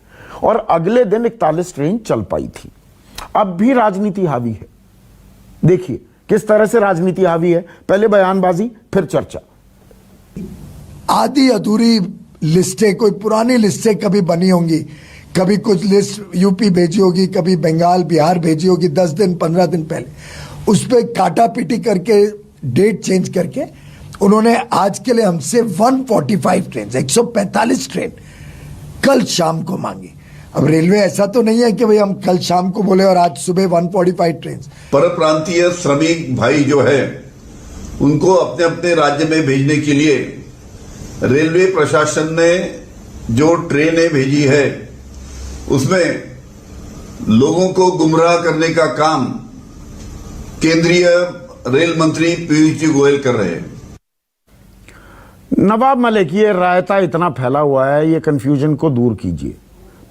S1: और अगले दिन 41 ट्रेन चल पाई थी। अब भी राजनीति हावी है। देखिए किस तरह से राजनीति हावी है। पहले बयानबाजी, फिर चर्चा।
S9: आधी अधूरी लिस्टें, कोई पुरानी लिस्टें कभी बनी होंगी, कभी कुछ लिस्ट यूपी भेजी होगी, कभी बंगाल बिहार भेजी होगी 10 दिन 15 दिन पहले, उस पर काटा पीटी करके डेट चेंज करके उन्होंने आज के लिए हमसे 145 ट्रेन, 145 ट्रेन कल शाम को मांगी। अब रेलवे ऐसा तो नहीं है कि भाई हम कल शाम को बोले और आज सुबह 145 ट्रेन।
S10: परप्रांतीय श्रमिक भाई जो है, उनको अपने अपने राज्य में भेजने के लिए रेलवे प्रशासन ने जो ट्रेनें भेजी है, उसमें लोगों को गुमराह करने का काम केंद्रीय रेल मंत्री पीयूष जी गोयल कर रहे हैं।
S1: नवाब मलिक, ये रायता इतना फैला हुआ है, ये कंफ्यूजन को दूर कीजिए।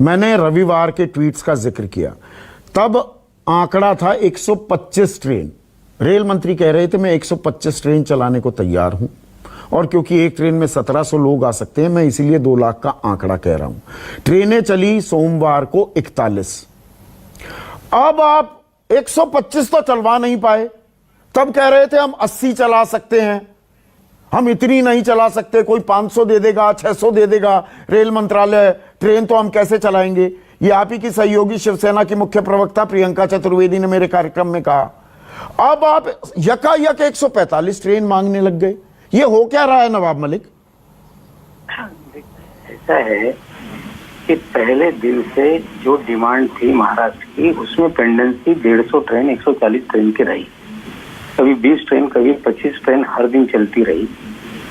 S1: मैंने रविवार के ट्वीट्स का जिक्र किया, तब आंकड़ा था 125 ट्रेन। रेल मंत्री कह रहे थे मैं 125 ट्रेन चलाने को तैयार हूं, और क्योंकि एक ट्रेन में 1700 लोग आ सकते हैं, मैं इसीलिए 2 लाख का आंकड़ा कह रहा हूं। ट्रेनें चली सोमवार को 41। अब आप 125 तो चलवा नहीं पाए। तब कह रहे थे हम 80 चला सकते हैं, हम इतनी नहीं चला सकते, कोई 500 दे देगा, 600 दे देगा रेल मंत्रालय, ट्रेन तो हम कैसे चलाएंगे। ये आप ही की सहयोगी शिवसेना की मुख्य प्रवक्ता प्रियंका चतुर्वेदी ने मेरे कार्यक्रम में कहा। अब आप यकायक 145 ट्रेन मांगने लग गए। ये हो क्या रहा है नवाब मलिक?
S6: ऐसा है कि पहले दिन से जो डिमांड थी महाराष्ट्र की, उसमें पेंडेंसी 150 ट्रेन 140 ट्रेन की रही। कभी 20 ट्रेन, कभी 25 ट्रेन हर दिन चलती रही,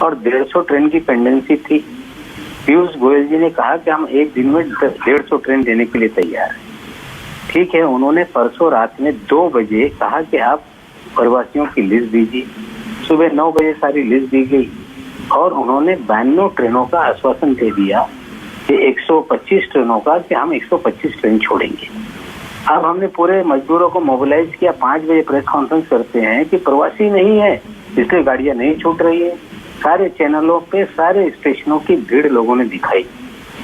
S6: और 150 ट्रेन की पेंडेंसी थी। पीयूष गोयल जी ने कहा कि हम एक दिन में 150 ट्रेन देने के लिए तैयार हैं। ठीक है, उन्होंने परसों रात में 2 बजे कहा कि आप प्रवासियों की लिस्ट दीजिए। सुबह 9 बजे सारी लिस्ट दी गई, और उन्होंने 92 ट्रेनों का आश्वासन दे दिया कि 125 ट्रेनों का, कि हम 125 ट्रेन छोड़ेंगे। अब हमने पूरे मजदूरों को मोबिलाइज किया। 5 बजे प्रेस कॉन्फ्रेंस करते हैं कि प्रवासी नहीं है, इसलिए गाड़ियां नहीं छूट रही है। सारे चैनलों पे, सारे स्टेशनों की भीड़ लोगों ने दिखाई।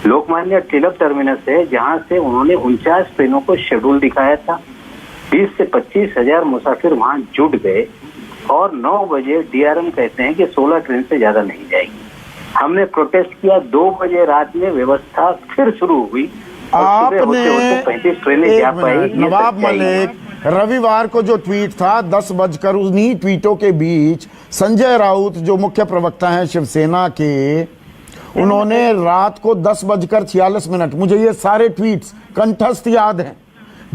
S6: लोकमान्य तिलक टर्मिनस है, जहां से उन्होंने 49 ट्रेनों को शेड्यूल दिखाया था। 20 से 25 हजार मुसाफिर वहां जुट गए, और 9 बजे डीआरएम कहते हैं कि 16 ट्रेन से ज्यादा नहीं जाएगी। हमने प्रोटेस्ट किया। 2 बजे रात में व्यवस्था फिर शुरू हुई।
S1: आपने
S6: 35 ट्रेनें जा पाई।
S1: नवाब मलिक, रविवार को जो ट्वीट था 10 बजकर, उन्हीं ट्वीटों के बीच संजय राउत जो मुख्य प्रवक्ता हैं शिवसेना के, उन्होंने रात को 10:46, मुझे ये सारे ट्वीट्स कंठस्थ याद हैं,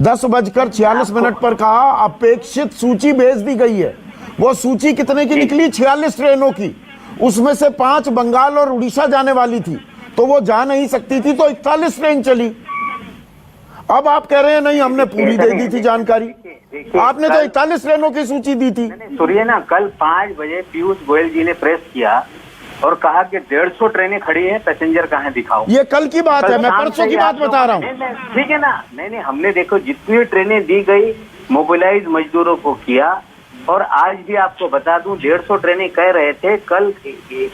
S1: 10:46 पर कहा अपेक्षित सूची भेज दी गई है। वो सूची कितने की निकली? 46 ट्रेनों की, उसमें से 5 बंगाल और उड़ीसा जाने वाली थी, तो वो जा नहीं सकती थी, तो 41 ट्रेन चली। अब आप कह रहे हैं नहीं हमने पूरी दे दी थी जानकारी। आपने तो 41 ट्रेनों की सूची दी थी।
S11: सुनिए ना, कल 5 बजे पीयूष गोयल जी ने प्रेस किया और कहा कि 150 ट्रेनें खड़ी हैं, पैसेंजर कहाँ दिखाओ।
S1: ये कल की बात है, मैं परसों की बात बता रहा हूँ।
S11: ठीक है ना, नहीं हमने देखो जितनी ट्रेनें दी गई मोबिलाइज मजदूरों को किया, और आज भी आपको बता दूं 150 ट्रेनें कह रहे थे, कल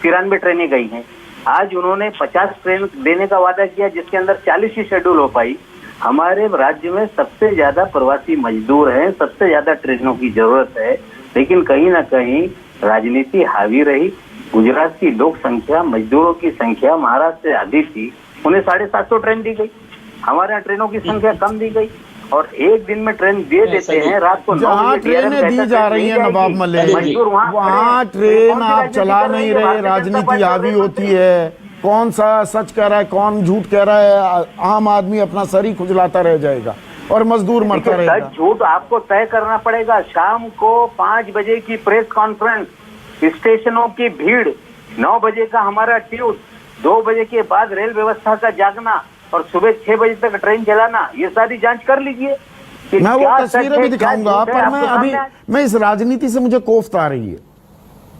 S11: 93 ट्रेनें गई हैं। आज उन्होंने 50 ट्रेन देने का वादा किया, जिसके अंदर 40 ही शेड्यूल हो पाई। हमारे राज्य में सबसे ज्यादा प्रवासी मजदूर हैं, सबसे ज्यादा ट्रेनों की जरूरत है, लेकिन कहीं ना कहीं राजनीति हावी रही। गुजरात की लोक संख्या, मजदूरों की संख्या महाराष्ट्र से अधिक थी, उन्हें 750 ट्रेन दी गई। हमारे यहाँ ट्रेनों की संख्या कम दी गई, और एक दिन में ट्रेन दे देते हैं रात को।
S1: जहाँ ट्रेनें दी जा रही हैं नवाब मलिक, वहाँ ट्रेन आप चला नहीं रहे, राजनीति हावी होती है। कौन सा सच कह रहा है, कौन झूठ कह रहा है, आम आदमी अपना सर ही खुजलाता रह जाएगा और मजदूर मरता रहेगा।
S11: सच झूठ आपको तय करना पड़ेगा। शाम को 5 बजे की प्रेस कॉन्फ्रेंस, स्टेशनों की भीड़, 9 बजे का हमारा ट्यूट, 2 बजे के बाद रेल व्यवस्था का जागना, और सुबह 6 बजे तक ट्रेन चलाना, ये सारी जांच कर लीजिए।
S1: मैं वो तस्वीरें भी दिखाऊंगा, पर मैं इस राजनीति से मुझे कोफ्त आ रही है।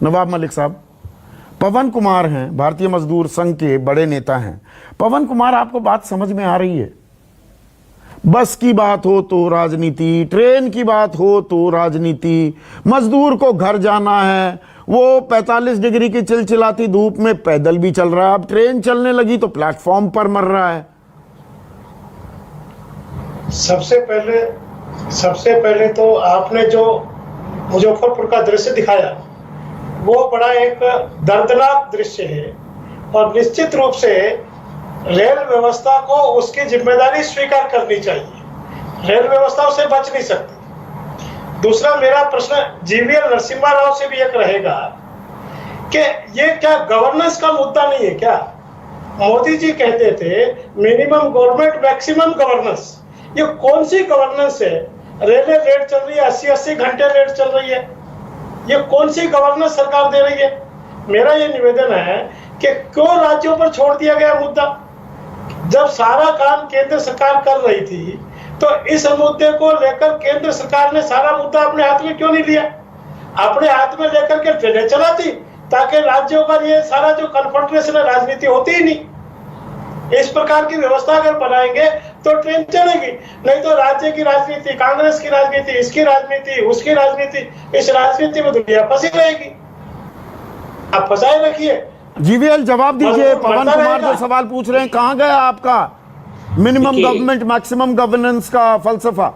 S1: नवाब मलिक साहब, पवन कुमार हैं, भारतीय मजदूर संघ के बड़े नेता हैं। पवन कुमार, आपको बात समझ में आ रही है? बस की बात हो तो राजनीति, ट्रेन की बात हो तो राजनीति, मजदूर को घर जाना है, वो 45 डिग्री की चिलचिलाती धूप में पैदल भी चल रहा है, अब ट्रेन चलने लगी तो प्लेटफॉर्म पर मर रहा है।
S12: सबसे पहले तो आपने जो मुजफ्फरपुर का दृश्य दिखाया वो बड़ा एक दर्दनाक दृश्य है, और निश्चित रूप से रेल व्यवस्था को उसकी जिम्मेदारी स्वीकार करनी चाहिए। रेल व्यवस्था उसे बच नहीं सकती। दूसरा मेरा प्रश्न जीवीएल नरसिम्हा राव से भी एक रहेगा कि ये क्या गवर्नेंस का मुद्दा नहीं है क्या? मोदी जी कहते थे मिनिमम गवर्नमेंट मैक्सिमम गवर्नेंस। ये कौन सी गवर्नेंस है? रेलें लेट चल रही है, 80-80 घंटे लेट चल रही है, ये कौन सी गवर्नेंस सरकार दे रही है? मेरा ये निवेदन है कि क्यों राज्यों पर छोड़ दिया गया मुद्दा? जब सारा काम केंद्र सरकार कर रही थी, तो इस मुद्दे को लेकर केंद्र सरकार ने सारा मुद्दा अपने हाथ में क्यों नहीं लिया? अपने हाथ में लेकर के ट्रेनें चलाती, ताकि राज्यों का ये सारा जो कन्फेडरेशन है राजनीति होती ही नहीं। इस प्रकार की व्यवस्था अगर बनाएंगे तो ट्रेन चलेगी, नहीं तो राज्य की राजनीति, कांग्रेस की राजनीति, इसकी राजनीति, उसकी राजनीति, इस राजनीति में दुनिया फंसी रहेगी। आप फंसाए रखिए।
S1: जीवीएल जवाब दीजिए, पवन कुमार जो सवाल पूछ रहे हैं, कहां गया आपका मिनिमम गवर्नमेंट मैक्सिमम गवर्नेंस का फलसफा?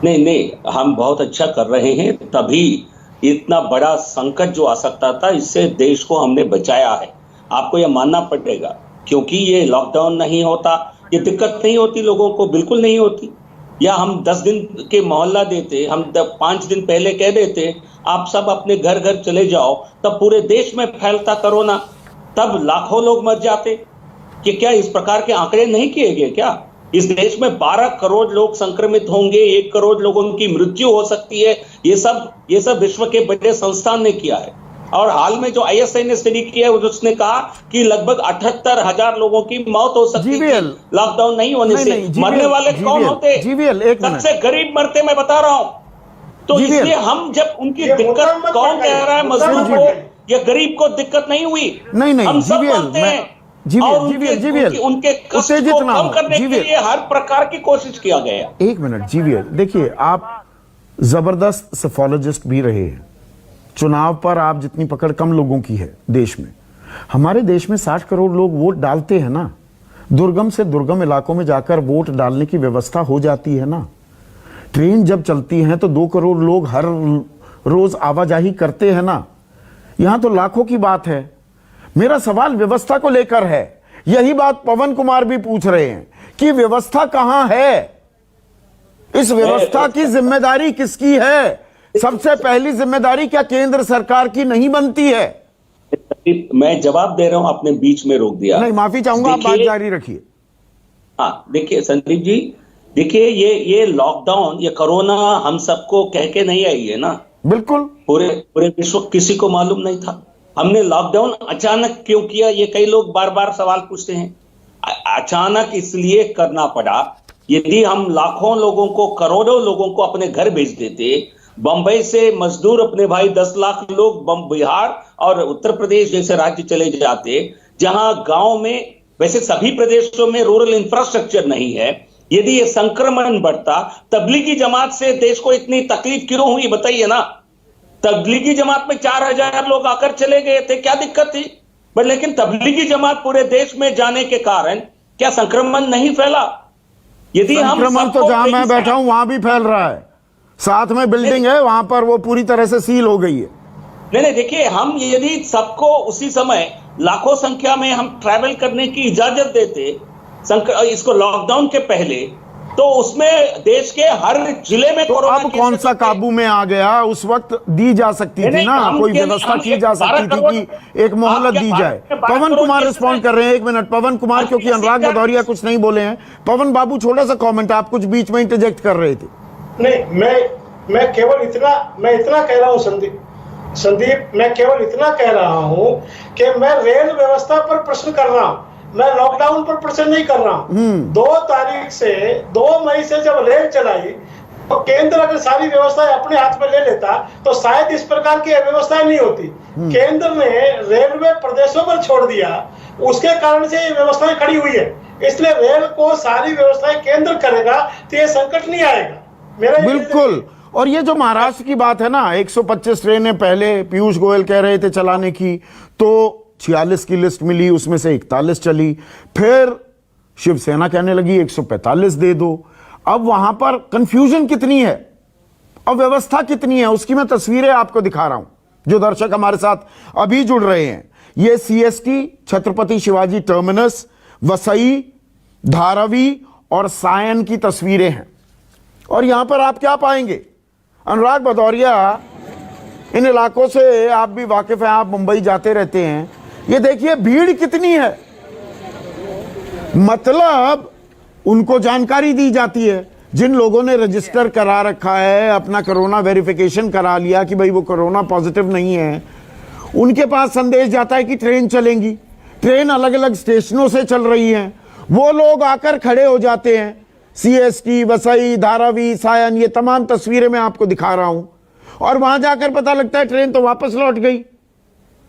S4: नहीं, हम बहुत अच्छा कर रहे हैं, तभी इतना बड़ा संकट जो आ सकता था, इससे देश को हमने बचाया है। आपको यह मानना पड़ेगा, क्योंकि ये लॉकडाउन नहीं होता, ये दिक्कत नहीं होती लोगों को, बिल्कुल नहीं होती। या हम 10 दिन के मोहल्ला देते, हम 5 दिन पहले कह देते आप सब अपने घर घर चले जाओ, तब पूरे देश में फैलता कोरोना, तब लाखों लोग मर जाते। कि क्या इस प्रकार के आंकड़े नहीं किए गए क्या? इस देश में 12 करोड़ लोग संक्रमित होंगे, 1 करोड़ लोगों की मृत्यु हो सकती है, ये सब विश्व के बड़े संस्थान ने किया है। और हाल में जो ISI ने स्टडी किया है, उसने कहा कि लगभग 78,000 लोगों की मौत हो सकती है लॉकडाउन नहीं होने से। मरने वाले कौन होते? सबसे गरीब मरते, मैं बता रहा हूं। तो इसलिए हम जब उनकी दिक्कत, कौन कह रहा है मजदूर को या गरीब को दिक्कत नहीं हुई?
S1: नहीं,
S4: हम सब मानते हैं। उनके कष्ट को कम करने के लिए हर प्रकार की कोशिश किया गया।
S1: एक मिनट जीवीएल, देखिए आप जबरदस्त सेफोलॉजिस्ट भी रहे हैं, चुनाव पर आप जितनी पकड़ कम लोगों की है देश में। हमारे देश में 60 करोड़ लोग वोट डालते हैं ना, दुर्गम से दुर्गम इलाकों में जाकर वोट डालने की व्यवस्था हो जाती है ना। ट्रेन जब चलती हैं तो 2 करोड़ लोग हर रोज आवाजाही करते हैं ना। यहां तो लाखों की बात है। मेरा सवाल व्यवस्था को लेकर है। यही बात पवन कुमार भी पूछ रहे हैं कि व्यवस्था कहां है, इस व्यवस्था की जिम्मेदारी किसकी है? सबसे पहली जिम्मेदारी क्या केंद्र सरकार की नहीं बनती है?
S4: मैं जवाब दे रहा हूं, आपने बीच में रोक दिया।
S1: नहीं, माफी चाहूंगा, आप बात
S4: देखिए-
S1: जारी रखिए।
S4: हाँ, देखिए संदीप जी, देखिए ये लॉकडाउन, ये कोरोना हम सबको कह के नहीं आई है ना।
S1: बिल्कुल,
S4: पूरे विश्व किसी को मालूम नहीं था। हमने लॉकडाउन अचानक क्यों किया, ये कई लोग बार बार सवाल पूछते हैं। अचानक इसलिए करना पड़ा। यदि हम लाखों लोगों को, करोड़ों लोगों को अपने घर भेज देते, बंबई से मजदूर अपने भाई 10 लाख लोग बिहार और उत्तर प्रदेश जैसे राज्य चले जाते, जहां गांव में, वैसे सभी प्रदेशों में रूरल इंफ्रास्ट्रक्चर नहीं है, यदि ये संक्रमण बढ़ता, तबलीगी जमात से देश को इतनी तकलीफ क्यों हुई बताइए ना। तबलीगी जमात में 4000 लोग आकर चले गए थे, क्या दिक्कत थी? बट लेकिन तबलीगी जमात पूरे देश में जाने के कारण क्या संक्रमण नहीं फैला? यदि हम
S1: संक्रमण तो जहां मैं बैठा हूं वहां भी फैल रहा है। साथ में बिल्डिंग है, वहां पर वो पूरी तरह से सील हो गई है।
S4: नहीं, देखिए, हम यदि सबको उसी समय लाखों संख्या में हम ट्रैवल करने की इजाजत देते इसको लॉकडाउन के पहले, तो उसमें देश के हर जिले में
S1: तो अब कौन सा काबू में आ गया? उस वक्त दी जा सकती थी ना, कोई व्यवस्था की जा सकती थी कि एक मोहलत दी जाए। पवन कुमार रिस्पॉन्ड कर रहे हैं, 1 मिनट पवन कुमार, क्योंकि अनुराग भदौरिया कुछ नहीं बोले हैं। पवन बाबू, छोटा सा कमेंट, आप कुछ बीच में इंटरजेक्ट कर रहे थे।
S12: नहीं, मैं केवल इतना कह रहा हूँ संदीप, मैं केवल इतना कह रहा हूँ कि मैं रेल व्यवस्था पर प्रश्न कर रहा हूँ, मैं लॉकडाउन पर प्रश्न नहीं कर रहा हूँ। 2 मई से जब रेल चलाई, तो केंद्र अगर सारी व्यवस्थाएं अपने हाथ में ले लेता तो शायद इस प्रकार की व्यवस्थाएं नहीं होती। केंद्र ने रेलवे प्रदेशों पर छोड़ दिया, उसके कारण से ये व्यवस्थाएं खड़ी हुई है। इसलिए रेल को सारी व्यवस्थाएं केंद्र करेगा तो ये संकट नहीं आएगा। मेरा
S1: बिल्कुल। और ये जो महाराष्ट्र की बात है ना, 125 ट्रेनें पहले पीयूष गोयल कह रहे थे चलाने की, तो 46 की लिस्ट मिली, उसमें से 41 चली। फिर शिवसेना कहने लगी 145 दे दो। अब वहां पर कंफ्यूजन कितनी है, अव्यवस्था कितनी है, उसकी मैं तस्वीरें आपको दिखा रहा हूं, जो दर्शक हमारे साथ अभी जुड़ रहे हैं। ये सीएसटी, छत्रपति शिवाजी टर्मिनस, वसई, धारावी और सायन की तस्वीरें हैं। और यहां पर आप क्या पाएंगे? अनुराग भदौरिया, इन इलाकों से आप भी वाकिफ हैं, आप मुंबई जाते रहते हैं। ये देखिए भीड़ कितनी है, मतलब उनको जानकारी दी जाती है। जिन लोगों ने रजिस्टर करा रखा है, अपना कोरोना वेरिफिकेशन करा लिया कि भाई वो कोरोना पॉजिटिव नहीं है, उनके पास संदेश जाता है कि ट्रेन चलेंगी, ट्रेन अलग अलग स्टेशनों से चल रही है। वो लोग आकर खड़े हो जाते हैं। सीएसटी, वसई, धारावी, सायन, ये तमाम तस्वीरें मैं आपको दिखा रहा हूं। और वहां जाकर पता लगता है ट्रेन तो वापस लौट गई,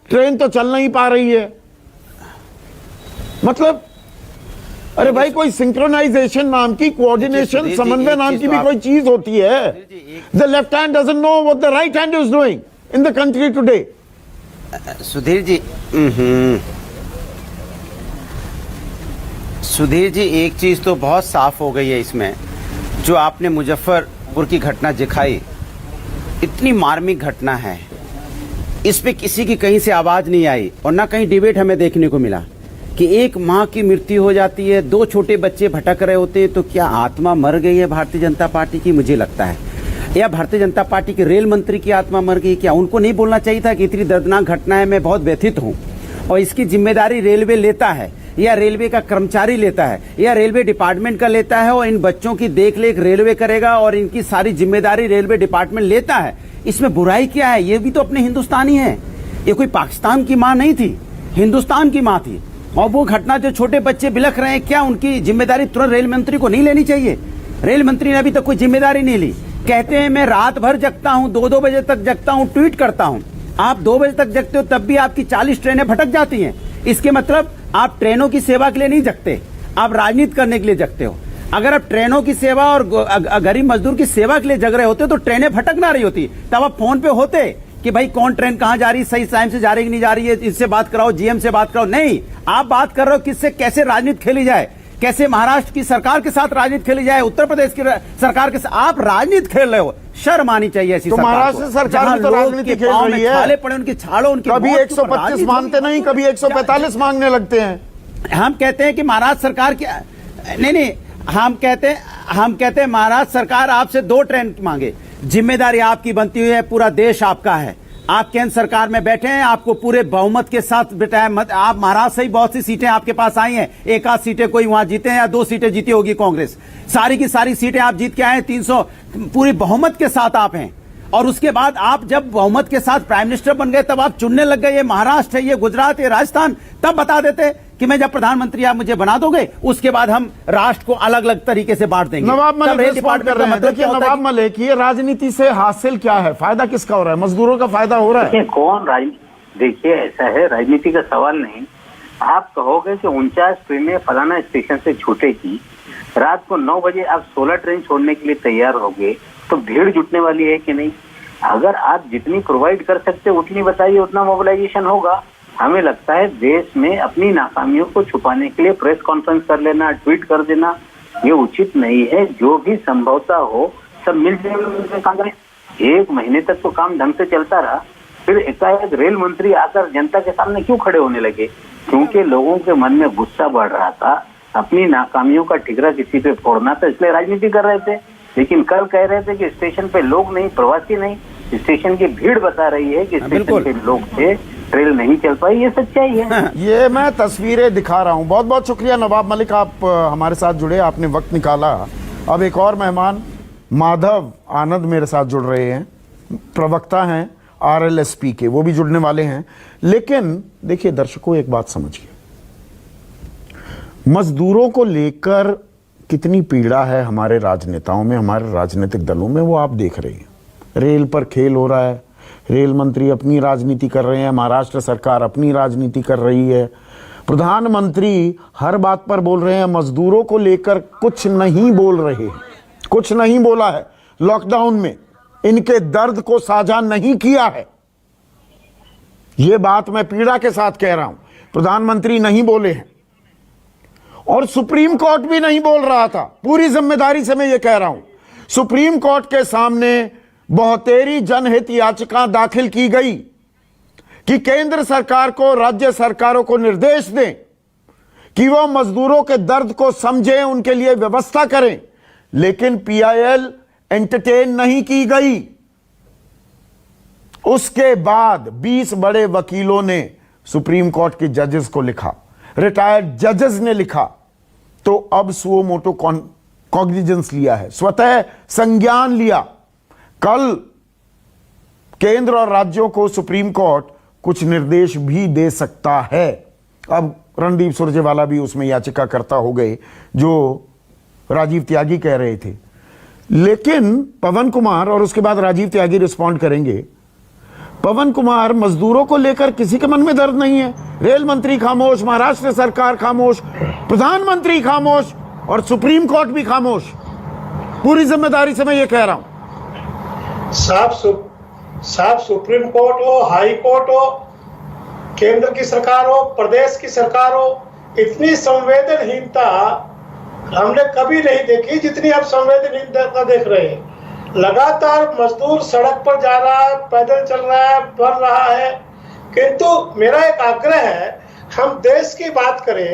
S1: ट्रेन तो चल नहीं पा रही है। मतलब अरे भाई, कोई सिंक्रोनाइजेशन नाम की, कोऑर्डिनेशन, समन्वय नाम की भी कोई चीज होती है। The left hand doesn't know what the right hand is doing in the country today.
S13: Sudhir ji, एक चीज तो बहुत साफ हो गई है इसमें, जो आपने मुजफ्फरपुर की घटना दिखाई, इतनी मार्मिक घटना है, इस पे किसी की कहीं से आवाज नहीं आई और ना कहीं डिबेट हमें देखने को मिला कि एक माँ की मृत्यु हो जाती है, 2 छोटे बच्चे भटक रहे होते हैं, तो क्या आत्मा मर गई है भारतीय जनता पार्टी की? मुझे लगता है, या भारतीय जनता पार्टी के रेल मंत्री की आत्मा मर गई क्या? उनको नहीं बोलना चाहिए था कि इतनी दर्दनाक घटना है, मैं बहुत व्यथित हूँ और इसकी जिम्मेदारी रेलवे लेता है, या रेलवे का कर्मचारी लेता है, या रेलवे डिपार्टमेंट का लेता है, और इन बच्चों की देखरेख रेलवे करेगा और इनकी सारी जिम्मेदारी रेलवे डिपार्टमेंट लेता है। इसमें बुराई क्या है? ये भी तो अपने हिंदुस्तानी है, ये कोई पाकिस्तान की माँ नहीं थी, हिंदुस्तान की माँ थी। और वो घटना, जो छोटे बच्चे बिलख रहे हैं, क्या उनकी जिम्मेदारी तुरंत रेल मंत्री को नहीं लेनी चाहिए? रेल मंत्री ने अभी तक कोई जिम्मेदारी नहीं ली। कहते हैं मैं रात भर जगता हूँ, 2-2 बजे तक जगता हूँ, ट्वीट करता हूँ। आप 2 बजे तक जगते हो, तब भी आपकी 40 ट्रेनें भटक जाती हैं। इसके मतलब आप ट्रेनों की सेवा के लिए नहीं जगते, आप राजनीति करने के लिए जगते हो। अगर आप ट्रेनों की सेवा और गरीब मजदूर की सेवा के लिए जग रहे होते तो ट्रेनें भटक ना रही होती, तब आप फोन पे होते कि भाई कौन ट्रेन कहां जा रही है, सही टाइम से जा रही है कि नहीं जा रही है, इससे बात कराओ, जीएम से बात कराओ। नहीं, आप बात कर रहे हो किससे, कैसे राजनीति खेली जाए, कैसे महाराष्ट्र की सरकार के साथ राजनीति खेली जाए, उत्तर प्रदेश की सरकार के साथ आप राजनीति खेल रहे हो। शर्म आनी चाहिए ऐसी
S1: तो महाराष्ट्र सरकार तो राजनीति खेल रही है।
S13: छाले पड़े उनकी छाड़ो, उनकी
S1: कभी 125 मांगते नहीं, कभी 145 मांगने लगते हैं।
S13: हम कहते हैं कि महाराष्ट्र सरकार की नहीं, हम कहते हैं महाराष्ट्र सरकार आपसे 2 ट्रेन मांगे, जिम्मेदारी आपकी बनती हुई है, पूरा देश आपका है, आप केंद्र सरकार में बैठे हैं, आपको पूरे बहुमत के साथ बिठाया मत। आप महाराष्ट्र से ही बहुत सी सीटें आपके पास आई हैं, एक आध सीटें कोई वहां जीते हैं या 2 सीटें जीती होगी कांग्रेस, सारी की सारी सीटें आप जीत के आए हैं, 300 पूरी बहुमत के साथ आप हैं। और उसके बाद आप जब बहुमत के साथ प्राइम मिनिस्टर बन गए तब आप चुनने लग गए, ये महाराष्ट्र है, ये गुजरात है, राजस्थान। तब बता देते कि मैं जब प्रधानमंत्री आप मुझे बना दोगे, उसके बाद हम राष्ट्र को अलग अलग तरीके से बांट देंगे।
S1: नवाब मलिक कर रहे हैं। देखिए नवाब मलिक, ये राजनीति से हासिल क्या है, फायदा किसका हो रहा है? मजदूरों का फायदा हो रहा है?
S11: कौन देखिए ऐसा है, राजनीति का सवाल नहीं। आप कहोगे कि 49 ट्रेनें फलाना स्टेशन से छूटेगी, रात को 9 बजे आप 16 ट्रेन छोड़ने के लिए तैयार होगे, तो भीड़ जुटने वाली है कि नहीं? अगर आप जितनी प्रोवाइड कर सकते उतनी बताइए, उतना मोबिलाइजेशन होगा। हमें लगता है देश में अपनी नाकामियों को छुपाने के लिए प्रेस कॉन्फ्रेंस कर लेना, ट्वीट कर देना, ये उचित नहीं है। जो भी संभवता हो सब मिलकर काम करें। 1 महीने तक तो काम ढंग से चलता रहा, फिर एकाएक रेल मंत्री आकर जनता के सामने क्यों खड़े होने लगे? क्योंकि लोगों के मन में गुस्सा बढ़ रहा था, अपनी नाकामियों का ठिकरा किसी पे फोड़ना था, इसलिए राजनीति कर रहे थे। लेकिन कल कह रहे थे कि स्टेशन पे लोग नहीं, प्रवासी नहीं, स्टेशन की भीड़ बता रही है कि स्टेशन पे लोग थे, ट्रेन नहीं चल पाई। ये सच्चाई है।
S1: ये मैं तस्वीरें दिखा रहा हूं। बहुत बहुत शुक्रिया नवाब मलिक, आप हमारे साथ जुड़े, आपने वक्त निकाला। अब एक और मेहमान माधव आनंद मेरे साथ जुड़ रहे हैं, प्रवक्ता हैं RLSP के, वो भी जुड़ने वाले हैं। लेकिन देखिए दर्शकों, एक बात समझिए, मजदूरों को लेकर कितनी पीड़ा है हमारे राजनेताओं में, हमारे राजनीतिक दलों में, वो आप देख रहे हैं। रेल पर खेल हो रहा है, रेल मंत्री अपनी राजनीति कर रहे हैं, महाराष्ट्र सरकार अपनी राजनीति कर रही है, प्रधानमंत्री हर बात पर बोल रहे हैं, मजदूरों को लेकर कुछ नहीं बोल रहे हैं, कुछ नहीं बोला है। लॉकडाउन में इनके दर्द को साझा नहीं किया है, यह बात मैं पीड़ा के साथ कह रहा हूं। प्रधानमंत्री नहीं बोले हैं और सुप्रीम कोर्ट भी नहीं बोल रहा था। पूरी जिम्मेदारी से मैं ये कह रहा हूं, सुप्रीम कोर्ट के सामने बहुतेरी जनहित याचिका दाखिल की गई कि केंद्र सरकार को, राज्य सरकारों को निर्देश दें कि वो मजदूरों के दर्द को समझें, उनके लिए व्यवस्था करें। लेकिन PIL एंटरटेन नहीं की गई। उसके बाद 20 बड़े वकीलों ने सुप्रीम कोर्ट के जजेस को लिखा, रिटायर्ड जजेस ने लिखा, तो अब सुओ मोटो कॉग्निजेंस लिया है, स्वतः संज्ञान लिया। कल केंद्र और राज्यों को सुप्रीम कोर्ट कुछ निर्देश भी दे सकता है। अब रणदीप सुरजेवाला भी उसमें याचिकाकर्ता हो गए, जो राजीव त्यागी कह रहे थे। लेकिन पवन कुमार और उसके बाद राजीव त्यागी रिस्पॉन्ड करेंगे। पवन कुमार, मजदूरों को लेकर किसी के मन में दर्द नहीं है। रेल मंत्री खामोश, महाराष्ट्र सरकार खामोश, प्रधानमंत्री खामोश और सुप्रीम कोर्ट भी खामोश। पूरी जिम्मेदारी से मैं ये कह रहा हूं।
S12: साफ सुप्रीम कोर्ट हो, हाई कोर्ट हो, केंद्र की सरकार हो, प्रदेश की सरकार हो, इतनी संवेदनहीनता हमने कभी नहीं देखी जितनी अब संवेदनहीनता देख रहे हैं। लगातार मजदूर सड़क पर जा रहा है, पैदल चल रहा है, बढ़ रहा है। किंतु मेरा एक आग्रह है, हम देश की बात करें,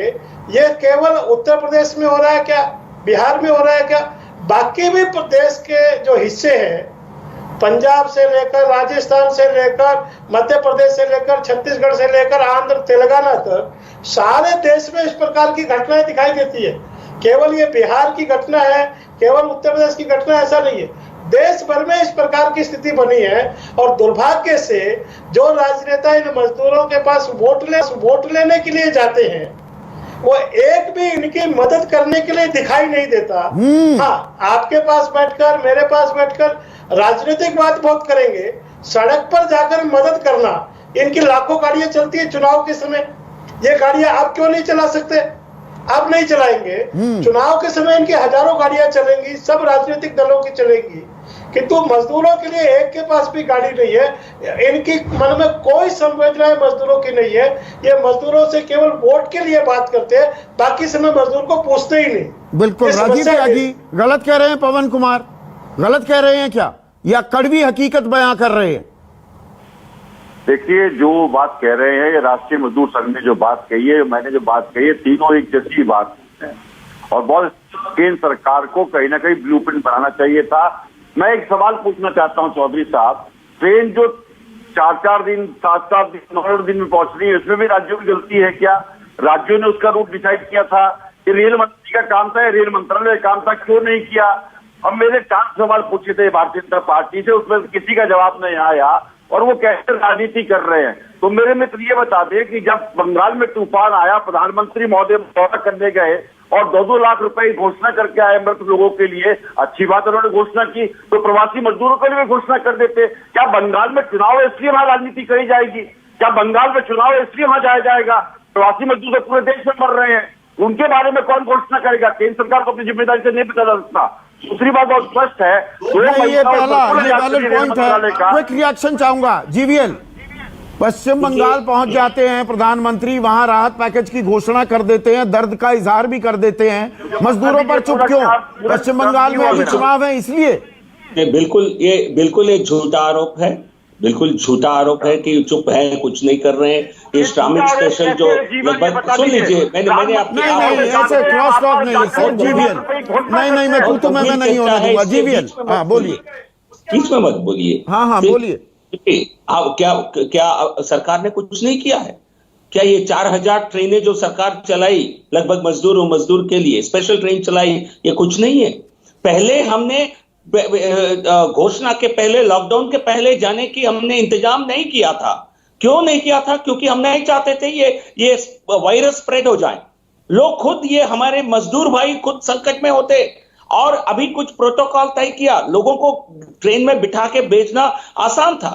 S12: ये केवल उत्तर प्रदेश में हो रहा है क्या, बिहार में हो रहा है क्या? बाकी भी प्रदेश के जो हिस्से हैं, पंजाब से लेकर राजस्थान से लेकर मध्य प्रदेश से लेकर छत्तीसगढ़ से लेकर आंध्र तेलंगाना तक, सारे देश में इस प्रकार की घटनाएं दिखाई देती है। केवल ये बिहार की घटना है, केवल उत्तर प्रदेश की घटना, ऐसा नहीं है। देश भर में इस प्रकार की स्थिति बनी है। और दुर्भाग्य से जो राजनेता इन मजदूरों के पास वोट लेने के लिए जाते हैं, वो एक भी इनकी मदद करने के लिए दिखाई नहीं देता। हाँ, आपके पास बैठकर, मेरे पास बैठकर राजनीतिक बात बहुत करेंगे, सड़क पर जाकर मदद करना। इनकी लाखों गाड़ियां चलती है चुनाव के समय, ये गाड़ियां आप क्यों नहीं चला सकते? आप नहीं चलाएंगे। चुनाव के समय इनकी हजारों गाड़ियां चलेंगी, सब राजनीतिक दलों की चलेंगी, किंतु मजदूरों के लिए एक के पास भी गाड़ी नहीं है। इनकी मन में कोई संवेदनाएं मजदूरों की नहीं है। ये मजदूरों से केवल वोट के लिए बात करते हैं, बाकी समय मजदूर को पूछते ही नहीं।
S1: बिल्कुल राजीव त्यागी गलत कह रहे हैं, पवन कुमार गलत कह रहे हैं क्या, या कड़वी हकीकत बयां कर रहे हैं?
S8: देखिए, जो बात कह रहे हैं, ये राष्ट्रीय मजदूर संघ ने जो बात कही है, मैंने जो बात कही है, तीनों एक जैसी बात है। और बहुत केंद्र सरकार को कहीं ना कहीं ब्लूप्रिंट बनाना चाहिए था। मैं एक सवाल पूछना चाहता हूं चौधरी साहब, ट्रेन जो 4-4 दिन 7-7 दिन 9 दिन में पहुंच रही है, इसमें भी राज्यों की गलती है क्या? राज्यों ने उसका रूट डिसाइड किया था, ये रेल मंत्री का काम था, रेल मंत्रालय का काम था, क्यों नहीं किया? अब मेरे 4 सवाल पूछे थे भारतीय जनता पार्टी से, उसमें किसी का जवाब नहीं आया और वो कैसे राजनीति कर रहे हैं। तो मेरे मित्र ये बता दें कि जब बंगाल में तूफान आया, प्रधानमंत्री महोदय दौरा करने गए और 2-2 लाख रुपए की घोषणा करके आए मृत लोगों के लिए, अच्छी बात उन्होंने घोषणा की, तो प्रवासी मजदूरों के लिए घोषणा कर देते। क्या बंगाल में चुनाव है इसलिए वहां राजनीति करी जाएगी? क्या बंगाल में चुनाव है इसलिए वहां जाया जाएगा? प्रवासी मजदूर तो पूरे देश में मर रहे हैं, उनके बारे में कौन घोषणा करेगा? केंद्र सरकार को अपनी जिम्मेदारी से नहीं पता जा सकता। दूसरी बात बहुत स्पष्ट है,
S1: ये पहला पॉइंट है, क्विक रिएक्शन चाहूंगा। जीवीएल, पश्चिम बंगाल पहुंच जाते हैं प्रधानमंत्री, वहां राहत पैकेज की घोषणा कर देते हैं, दर्द का इजहार भी कर देते हैं, मजदूरों पर चुप क्यों? पश्चिम बंगाल में अभी चुनाव है इसलिए।
S4: बिल्कुल ये झूठा आरोप है, बिल्कुल झूठा आरोप है कि चुप है, कुछ नहीं कर रहे हैं। ये श्रमिक स्पेशल जो लगभग, सुन लीजिए, मैंने आपकी
S1: ऐसे क्रॉस टॉक नहीं है जीवीएल, नहीं मैं तू तो मैं नहीं होने दूंगा। जीवीएल हाँ बोलिए,
S4: बीच में मत बोलिए।
S1: हाँ बोलिए।
S4: क्या सरकार ने कुछ नहीं किया है? क्या ये 4000 ट्रेनें जो सरकार चलाई लगभग मजदूर के लिए स्पेशल ट्रेन चलाई, ये कुछ नहीं है? पहले हमने घोषणा के पहले, लॉकडाउन के पहले जाने की हमने इंतजाम नहीं किया था। क्यों नहीं किया था? क्योंकि हम नहीं चाहते थे ये वायरस स्प्रेड हो जाए। लोग खुद, ये हमारे मजदूर भाई खुद संकट में होते, और अभी कुछ प्रोटोकॉल तय किया, लोगों को ट्रेन में बिठा के भेजना आसान था,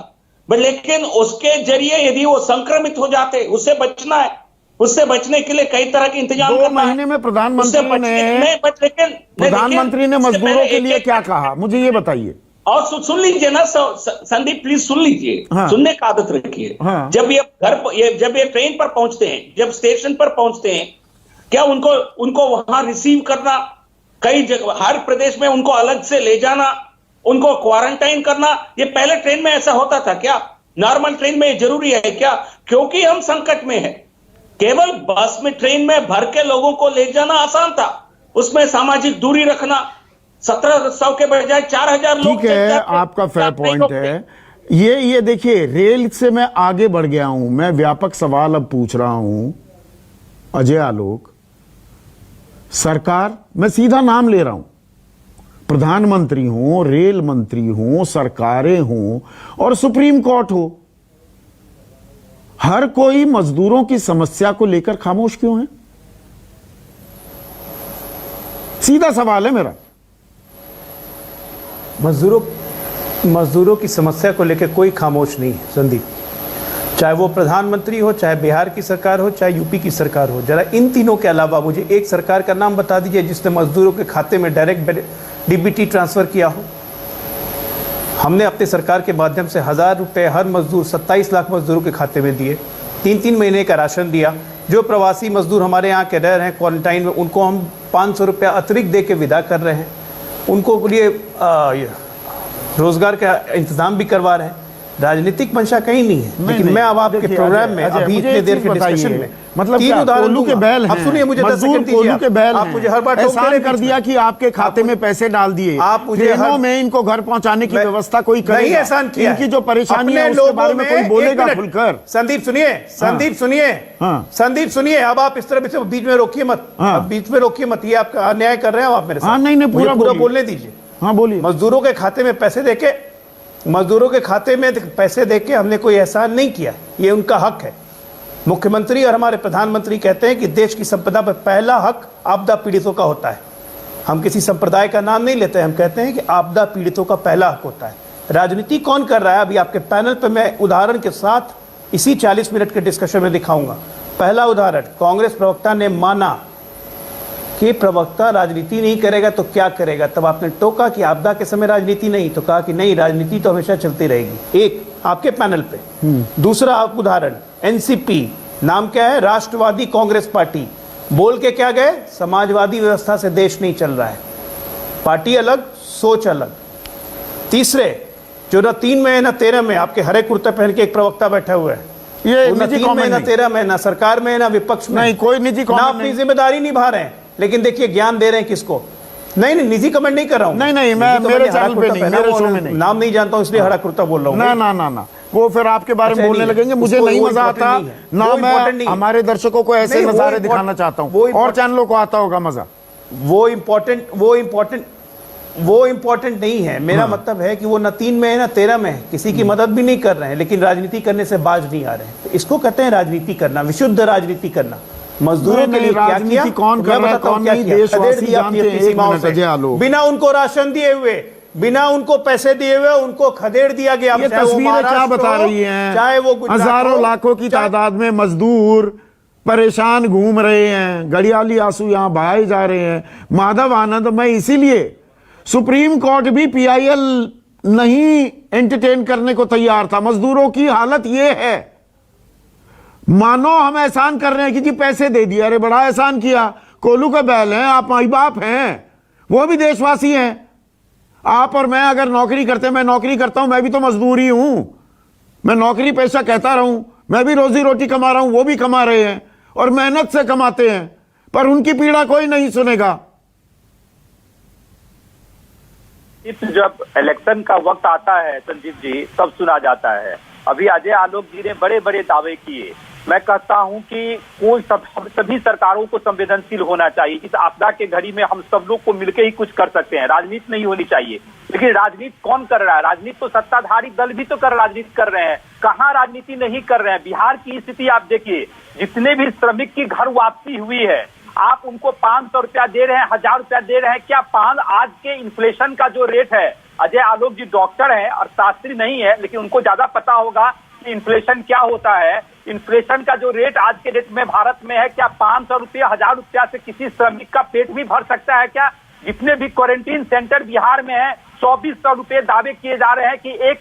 S4: बट लेकिन उसके जरिए यदि वो संक्रमित हो जाते, उससे बचना है, उससे बचने के लिए कई तरह के इंतजाम करना है।
S1: 2 महीने में प्रधानमंत्री ने मजदूरों के लिए क्या कहा, मुझे ये बताइए।
S4: और सुन लीजिए ना संदीप, प्लीज सुन लीजिए। हाँ। सुनने का आदत रखिए। हाँ। जब ये ट्रेन पर पहुंचते हैं, जब स्टेशन पर पहुंचते हैं, क्या उनको वहां रिसीव करना, कई जगह हर प्रदेश में उनको अलग से ले जाना, उनको क्वारंटाइन करना, ये पहले ट्रेन में ऐसा होता था क्या? नॉर्मल ट्रेन में जरूरी है क्या? क्योंकि हम संकट में हैं। केवल बस में, ट्रेन में भर के लोगों को ले जाना आसान था, उसमें सामाजिक दूरी रखना, 1700 के बजाय 4000 लोग। ठीक
S1: है, आपका फेयर पॉइंट है। ये देखिए, रेल से मैं आगे बढ़ गया हूं, मैं व्यापक सवाल अब पूछ रहा हूं। अजय आलोक, सरकार, मैं सीधा नाम ले रहा हूं, प्रधानमंत्री हो, रेल मंत्री हो, सरकारें हो और सुप्रीम कोर्ट हो, हर कोई मजदूरों की समस्या को लेकर खामोश क्यों है? सीधा सवाल है मेरा।
S5: मजदूरों की समस्या को लेकर कोई खामोश नहीं है संदीप, चाहे वो प्रधानमंत्री हो, चाहे बिहार की सरकार हो, चाहे यूपी की सरकार हो। जरा इन तीनों के अलावा मुझे एक सरकार का नाम बता दीजिए जिसने मजदूरों के खाते में डायरेक्ट डीबीटी ट्रांसफर किया हो। हमने अपने सरकार के माध्यम से 1000 रुपये हर मजदूर, 27 लाख मजदूरों के खाते में दिए, 3-3 महीने का राशन दिया। जो प्रवासी मजदूर हमारे यहाँ के रह रहे हैं क्वारंटाइन में, उनको हम 500 रुपया अतिरिक्त दे के विदा कर रहे हैं, उनको लिए रोजगार का इंतजाम भी करवा रहे हैं। राजनीतिक मंशा कहीं नहीं है। लेकिन मैं अब आपके प्रोग्राम में अभी इतने देर के डिस्कशन में
S1: मतलब
S5: 3 उदाहरण
S1: कोल्लू के बैल हैं।
S5: अब सुनिए, मुझे 10 सेकंड दीजिए। आप मुझे हर बार
S1: एहसान कर दिया कि आपके खाते में पैसे डाल दिए, आप मुझे ट्रेनों में इनको घर पहुंचाने की व्यवस्था कोई करेगा नहीं? एहसान किया, इनकी जो परेशानी है उसके बारे में कोई बोलेगा खुलकर?
S5: संदीप सुनिए, अब आप इस तरह से बीच में रोकिए मत, बीच में रोकिए मत, ये आप अन्याय कर रहे हैं आप मेरे साथ।
S1: नहीं, पूरा
S5: बोलने दीजिए।
S1: हाँ बोलिए।
S5: मजदूरों के खाते में पैसे देके हमने कोई एहसान नहीं किया, ये उनका हक है। मुख्यमंत्री और हमारे प्रधानमंत्री कहते हैं कि देश की संपदा पर पहला हक आपदा पीड़ितों का होता है। हम किसी संप्रदाय का नाम नहीं लेते, हम कहते हैं कि आपदा पीड़ितों का पहला हक होता है। राजनीति कौन कर रहा है अभी आपके पैनल पर मैं उदाहरण के साथ इसी 40 मिनट के डिस्कशन में दिखाऊंगा। पहला उदाहरण, कांग्रेस प्रवक्ता ने माना कि प्रवक्ता राजनीति नहीं करेगा तो क्या करेगा, तब आपने टोका कि आपदा के समय राजनीति नहीं, तो कहा कि नहीं, राजनीति तो हमेशा चलती रहेगी। एक आपके पैनल पे। दूसरा उदाहरण, एनसीपी, नाम क्या है, राष्ट्रवादी कांग्रेस पार्टी, बोल के क्या गए, समाजवादी व्यवस्था से देश नहीं चल रहा है। पार्टी अलग, सोच अलग। तीसरे, जो न 3 महीने न 13 में आपके हरे कुर्ते पहन के एक प्रवक्ता बैठा हुआ है, ये न 3 महीना 13 महीना सरकार में ना विपक्ष में,
S1: नहीं कोई निजी
S5: ना अपनी जिम्मेदारी निभा रहे हैं। लेकिन देखिए ज्ञान दे रहे हैं किसको? नहीं, निजी कमेंट नहीं कर रहा हूं।
S1: नहीं, मैं मेरे चैनल पे नहीं, मेरे शो में नहीं,
S5: नाम नहीं जानता हूं इसलिए हरा कुर्ता बोल रहा हूं।
S1: ना वो फिर आपके बारे में बोलने लगेंगे। मुझे नहीं मजा आता ना, मैं हमारे दर्शकों को ऐसे नजारे दिखाना चाहता हूँ, और चैनलों को आता होगा मजा।
S5: वो इम्पोर्टेंट नहीं है। मेरा मतलब है कि वो न 3 में है ना 13 में है, किसी की मदद भी नहीं कर रहे हैं, लेकिन राजनीति करने से बाज नहीं आ रहे हैं। तो इसको कहते हैं राजनीति करना, विशुद्ध राजनीति करना। मजदूरों के लिए क्या किया,
S1: कौन कर रहा है कौन नहीं, देशवासी जानते हैं।
S5: बिना उनको राशन दिए हुए, बिना उनको पैसे दिए हुए, उनको खदेड़ दिया गया।
S1: ये तस्वीरें क्या बता रही हैं?
S5: चाहे वो
S1: हजारों लाखों की तादाद में मजदूर परेशान घूम रहे हैं, घड़ियाली आंसू यहां बहाए जा रहे हैं। माधव आनंद, मैं इसीलिए सुप्रीम कोर्ट भी पीआईएल नहीं एंटरटेन करने को तैयार था। मजदूरों की हालत यह है, मानो हम एहसान कर रहे हैं कि जी पैसे दे दिए। अरे बड़ा एहसान किया, कोलू के बैल हैं, आप माई बाप हैं, वो भी देशवासी हैं। आप और मैं अगर नौकरी करते हैं, मैं नौकरी करता हूं, मैं भी तो मजदूर ही हूं। मैं नौकरी पेशा कहता रहूं, मैं भी रोजी रोटी कमा रहा हूं, वो भी कमा रहे हैं और मेहनत से कमाते हैं, पर उनकी पीड़ा कोई नहीं सुनेगा।
S14: जब इलेक्शन का वक्त आता है संजीव जी, तब सुना जाता है। अभी अजय आलोक जी ने बड़े बड़े दावे किए। मैं कहता हूं कि कोई सभी सरकारों को संवेदनशील होना चाहिए। इस आपदा के घड़ी में हम सब लोग को मिलकर ही कुछ कर सकते हैं, राजनीति नहीं होनी चाहिए। लेकिन राजनीति कौन कर रहा है? राजनीति तो सत्ताधारी दल भी तो राजनीति कर रहे हैं। कहाँ राजनीति नहीं कर रहे हैं? बिहार की स्थिति आप देखिए, जितने भी श्रमिक की घर वापसी हुई है, आप उनको 500 रुपया दे रहे हैं, 1000 रुपया दे रहे हैं। क्या आज के इन्फ्लेशन का जो रेट है, अजय आलोक जी डॉक्टर हैं और शास्त्री नहीं है, लेकिन उनको ज्यादा पता होगा कि इन्फ्लेशन क्या होता है। इन्फ्लेशन का जो रेट आज के डेट में भारत में है, क्या 500 रुपया 1000 रुपया से किसी श्रमिक का पेट भी भर सकता है क्या? जितने भी क्वारंटीन सेंटर बिहार में है, 2400 रुपए दावे किए जा रहे हैं कि एक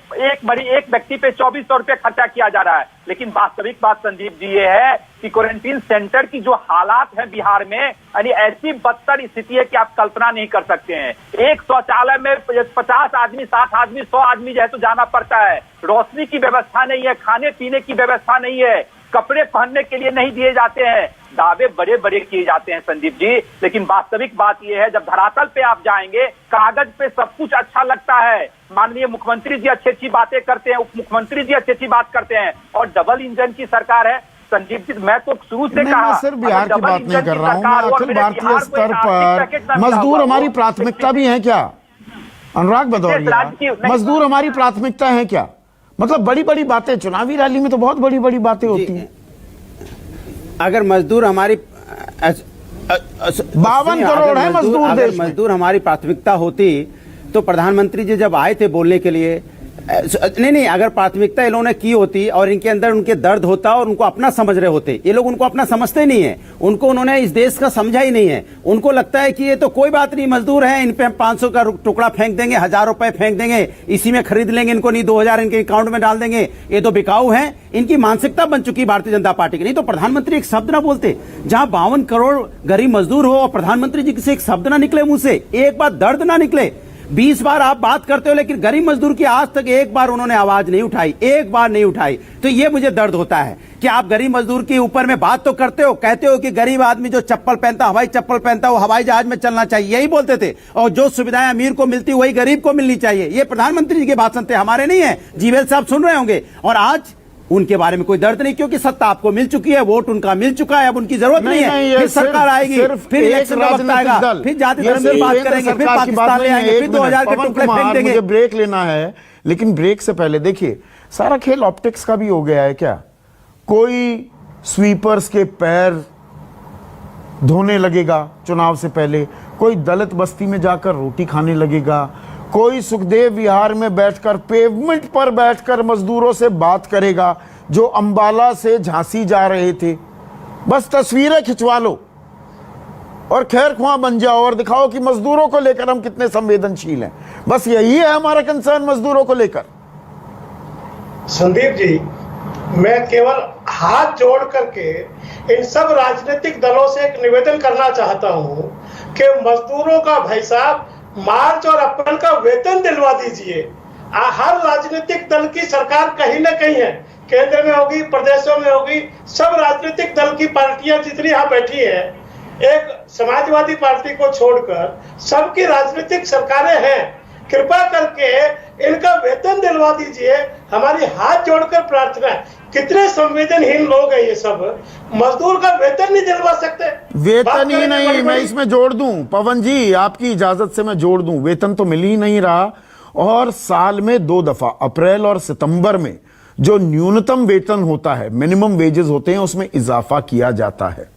S14: व्यक्ति पे 2400 रुपए खर्चा किया जा रहा है। लेकिन वास्तविक बात संजीव जी ये है कि क्वारंटीन सेंटर की जो हालात है बिहार में, यानी ऐसी बदतर स्थिति है कि आप कल्पना नहीं कर सकते हैं। एक शौचालय में 50 आदमी, 60 आदमी, 100 आदमी जो है तो जाना पड़ता है। रोशनी की व्यवस्था नहीं है, खाने पीने की व्यवस्था नहीं है, कपड़े पहनने के लिए नहीं दिए जाते हैं। दावे बड़े बड़े किए जाते हैं संदीप जी, लेकिन वास्तविक बात यह है, जब धरातल पे आप जाएंगे, कागज पे सब कुछ अच्छा लगता है। माननीय मुख्यमंत्री जी अच्छी अच्छी बातें करते हैं, उप मुख्यमंत्री जी अच्छी अच्छी बात करते हैं, और डबल इंजन की सरकार है। संजीव जी, मैं तो शुरू से कहा,
S1: मैं सिर्फ बिहार की बात नहीं कर रहा हूँ, मैं अखिल भारतीय स्तर पर मजदूर हमारी प्राथमिकता भी है क्या? अनुराग भदौरिया, मजदूर हमारी प्राथमिकता है क्या? मतलब बड़ी बड़ी बातें, चुनावी रैली में तो बहुत बड़ी बड़ी बातें होती हैं।
S13: अगर मजदूर हमारी
S1: 52 करोड़ है मजदूर देश में।
S13: मजदूर हमारी प्राथमिकता होती तो प्रधानमंत्री जी जब आए थे बोलने के लिए, नहीं, अगर प्राथमिकता इन्होंने की होती और इनके अंदर उनके दर्द होता और उनको अपना समझ रहे होते, ये लोग उनको अपना समझते नहीं है, उन्होंने इस देश का समझा ही नहीं है। उनको लगता है कि ये तो कोई बात नहीं, मजदूर हैं, इन पे हम 500 का टुकड़ा फेंक देंगे, 1000 रुपए फेंक देंगे, इसी में खरीद लेंगे, इनको नहीं 2000 इनके अकाउंट में डाल देंगे, ये तो बिकाऊ है। इनकी मानसिकता बन चुकी भारतीय जनता पार्टी की। नहीं तो प्रधानमंत्री एक शब्द ना बोलते। जहां 52 करोड़ गरीब मजदूर हो और प्रधानमंत्री जी से एक शब्द ना निकले मुंह से, एक बार दर्द ना निकले। 20 बार आप बात करते हो, लेकिन गरीब मजदूर की आज तक एक बार उन्होंने आवाज नहीं उठाई, एक बार नहीं उठाई। तो ये मुझे दर्द होता है कि आप गरीब मजदूर के ऊपर में बात तो करते हो, कहते हो कि गरीब आदमी जो चप्पल पहनता, हवाई चप्पल पहनता, वो हवाई जहाज में चलना चाहिए, यही बोलते थे। और जो सुविधाएं अमीर को मिलती वही गरीब को मिलनी चाहिए, ये प्रधानमंत्री जी के भाषण थे, हमारे नहीं है। जीवेल साहब सुन रहे होंगे। और आज उनके बारे में कोई दर्द नहीं, क्योंकि सत्ता आपको मिल चुकी है, वोट उनका मिल चुका है, अब उनकी जरूरत नहीं है। फिर सरकार आएगी, फिर इलेक्शन का वक्त आएगा, फिर जाति धर्म की बात करेंगे, फिर पाकिस्तान ले आएंगे, फिर 2000 के टुकड़े फेंक देंगे।
S1: मुझे ब्रेक लेना है, लेकिन ब्रेक से पहले देखिए, सारा खेल ऑप्टिक्स का भी हो गया है क्या? कोई स्वीपर्स के पैर धोने लगेगा चुनाव से पहले, कोई दलित बस्ती में जाकर रोटी खाने लगेगा, कोई सुखदेव विहार में बैठकर, पेवमेंट पर बैठकर मजदूरों से बात करेगा जो अंबाला से झांसी जा रहे थे। बस तस्वीरें खिंचवा लो और खैर ख्वाह बन जाओ और दिखाओ कि मजदूरों को लेकर हम कितने संवेदनशील हैं। बस यही है हमारा कंसर्न मजदूरों को लेकर।
S12: संदीप जी, मैं केवल हाथ जोड़ करके इन सब राजनीतिक दलों से एक निवेदन करना चाहता हूं कि मजदूरों का भाई साहब मार्च और अप्रैल का वेतन दिलवा दीजिए। हर राजनीतिक दल की सरकार कहीं ना कहीं है, केंद्र में होगी, प्रदेशों में होगी, सब राजनीतिक दल की पार्टियां जितनी यहाँ बैठी है, एक समाजवादी पार्टी को छोड़कर सबकी राजनीतिक सरकारें हैं। कृपा करके इनका वेतन दिलवा दीजिए। हमारी हाथ जोड़कर प्रार्थना है। कितने संवेदनहीन लोग हैं ये सब, मजदूर का वेतन नहीं दिलवा सकते।
S1: वेतन ही नहीं, मैं इसमें जोड़ दूं पवन जी, आपकी इजाजत से मैं जोड़ दूं, वेतन तो मिल ही नहीं रहा और साल में 2 दफा अप्रैल और सितंबर में जो न्यूनतम वेतन होता है, मिनिमम वेजेस होते हैं, उसमें इजाफा किया जाता है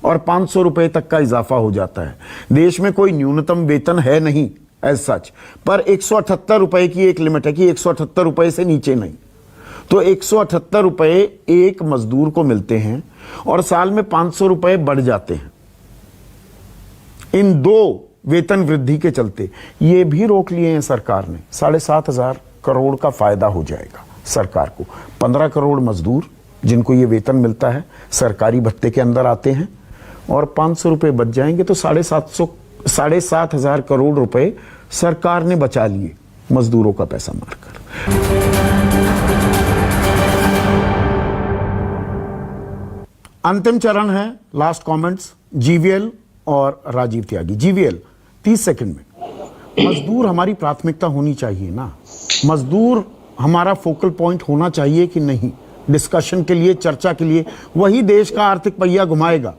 S1: और 500 रुपए तक का इजाफा हो जाता है। देश में कोई न्यूनतम वेतन है नहीं एज सच, पर 178 रुपए की एक लिमिट है कि 178 रुपए से नीचे नहीं। तो 178 रुपए एक मजदूर को मिलते हैं और साल में 500 रुपए बढ़ जाते हैं। इन 2 वेतन वृद्धि के चलते ये भी रोक लिए हैं सरकार ने। 7,500 करोड़ का फायदा हो जाएगा सरकार को। 15 करोड़ मजदूर जिनको ये वेतन मिलता है सरकारी भत्ते के अंदर आते हैं और 500 रुपए बच जाएंगे तो 7,500 करोड़ रुपए सरकार ने बचा लिए मजदूरों का पैसा मारकर। अंतिम चरण है, लास्ट कमेंट्स, जीवीएल और राजीव त्यागी। जीवीएल 30 सेकंड में। मजदूर हमारी प्राथमिकता होनी चाहिए ना, मजदूर हमारा फोकल पॉइंट होना चाहिए कि नहीं, डिस्कशन के लिए, चर्चा के लिए, वही देश का आर्थिक पहिया घुमाएगा।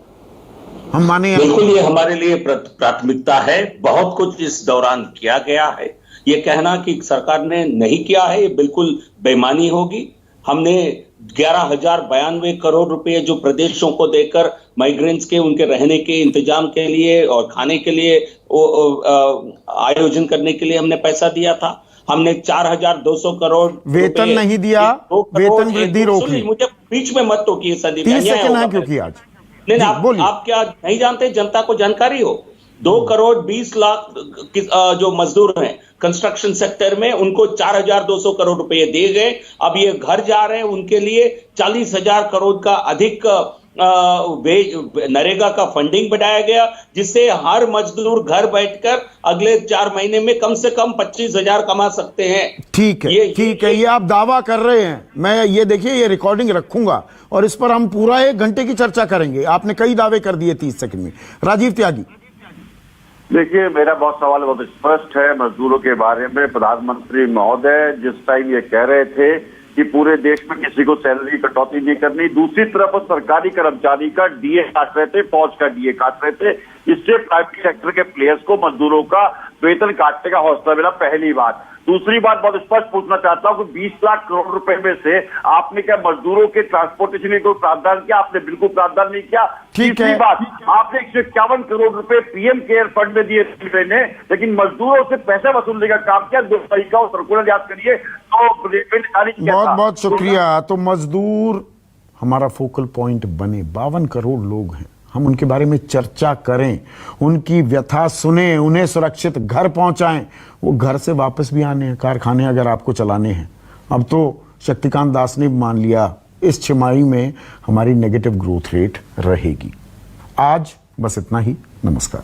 S1: हम माने
S4: बिल्कुल, ये हमारे लिए प्राथमिकता है। बहुत कुछ इस दौरान किया गया है। ये कहना कि सरकार ने नहीं किया है ये बिल्कुल बेईमानी होगी। हमने 11,092 करोड़ रुपए जो प्रदेशों को देकर माइग्रेंट्स के उनके रहने के इंतजाम के लिए और खाने के लिए आयोजन करने के लिए हमने पैसा दिया था। हमने 4,200 करोड़
S1: वेतन नहीं दिया, वेतन वृद्धि रोक ली।
S4: मुझे बीच में मत टोकिए संदीप,
S1: 30 सेकंड है क्योंकि आज
S4: नहीं, आप क्या नहीं जानते, जनता को जानकारी हो। 2 करोड़ 20 लाख जो मजदूर हैं कंस्ट्रक्शन सेक्टर में, उनको 4,200 करोड़ रुपए दिए गए। अब ये घर जा रहे हैं, उनके लिए 40,000 करोड़ का अधिक नरेगा का फंडिंग बढ़ाया गया, जिससे हर मजदूर घर बैठकर अगले 4 महीने में कम से कम 25,000 कमा सकते हैं।
S1: ठीक है, ठीक है, ये आप दावा कर रहे हैं। मैं ये देखिए, ये रिकॉर्डिंग रखूंगा और इस पर हम पूरा 1 घंटे की चर्चा करेंगे। आपने कई दावे कर दिए 30 सेकंड में। राजीव त्यागी।
S8: देखिए, मेरा बहुत सवाल बहुत स्पष्ट है मजदूरों के बारे में। प्रधानमंत्री महोदय जिस टाइम ये कह रहे थे कि पूरे देश में किसी को सैलरी कटौती नहीं करनी, दूसरी तरफ सरकारी कर्मचारी का डीए काट रहे थे, फौज का डीए काट रहे थे। इससे प्राइवेट सेक्टर के प्लेयर्स को मजदूरों का वेतन काटने का हौसला मिला, पहली बात। दूसरी बात बहुत स्पष्ट पूछना चाहता हूं कि 20 लाख करोड़ रुपए में से आपने क्या मजदूरों के ट्रांसपोर्टेशन में कोई प्रावधान किया? आपने बिल्कुल प्रावधान नहीं किया। तीसरी बात, आपने 151 करोड़ रुपए पीएम केयर फंड में दिए रेलवे ने, लेकिन मजदूरों से पैसा वसूलने का काम किया। 2 तारीख का सर्कुलर याद करिए, तो रेलवे ने जारी किया।
S1: बहुत बहुत शुक्रिया। तो मजदूर हमारा फोकल पॉइंट बने। 52 करोड़ लोग हैं, हम उनके बारे में चर्चा करें, उनकी व्यथा सुने, उन्हें सुरक्षित घर पहुंचाएं। वो घर से वापस भी आने हैं, कारखाने अगर आपको चलाने हैं। अब तो शक्तिकांत दास ने मान लिया इस छमाही में हमारी नेगेटिव ग्रोथ रेट रहेगी। आज बस इतना ही। नमस्कार।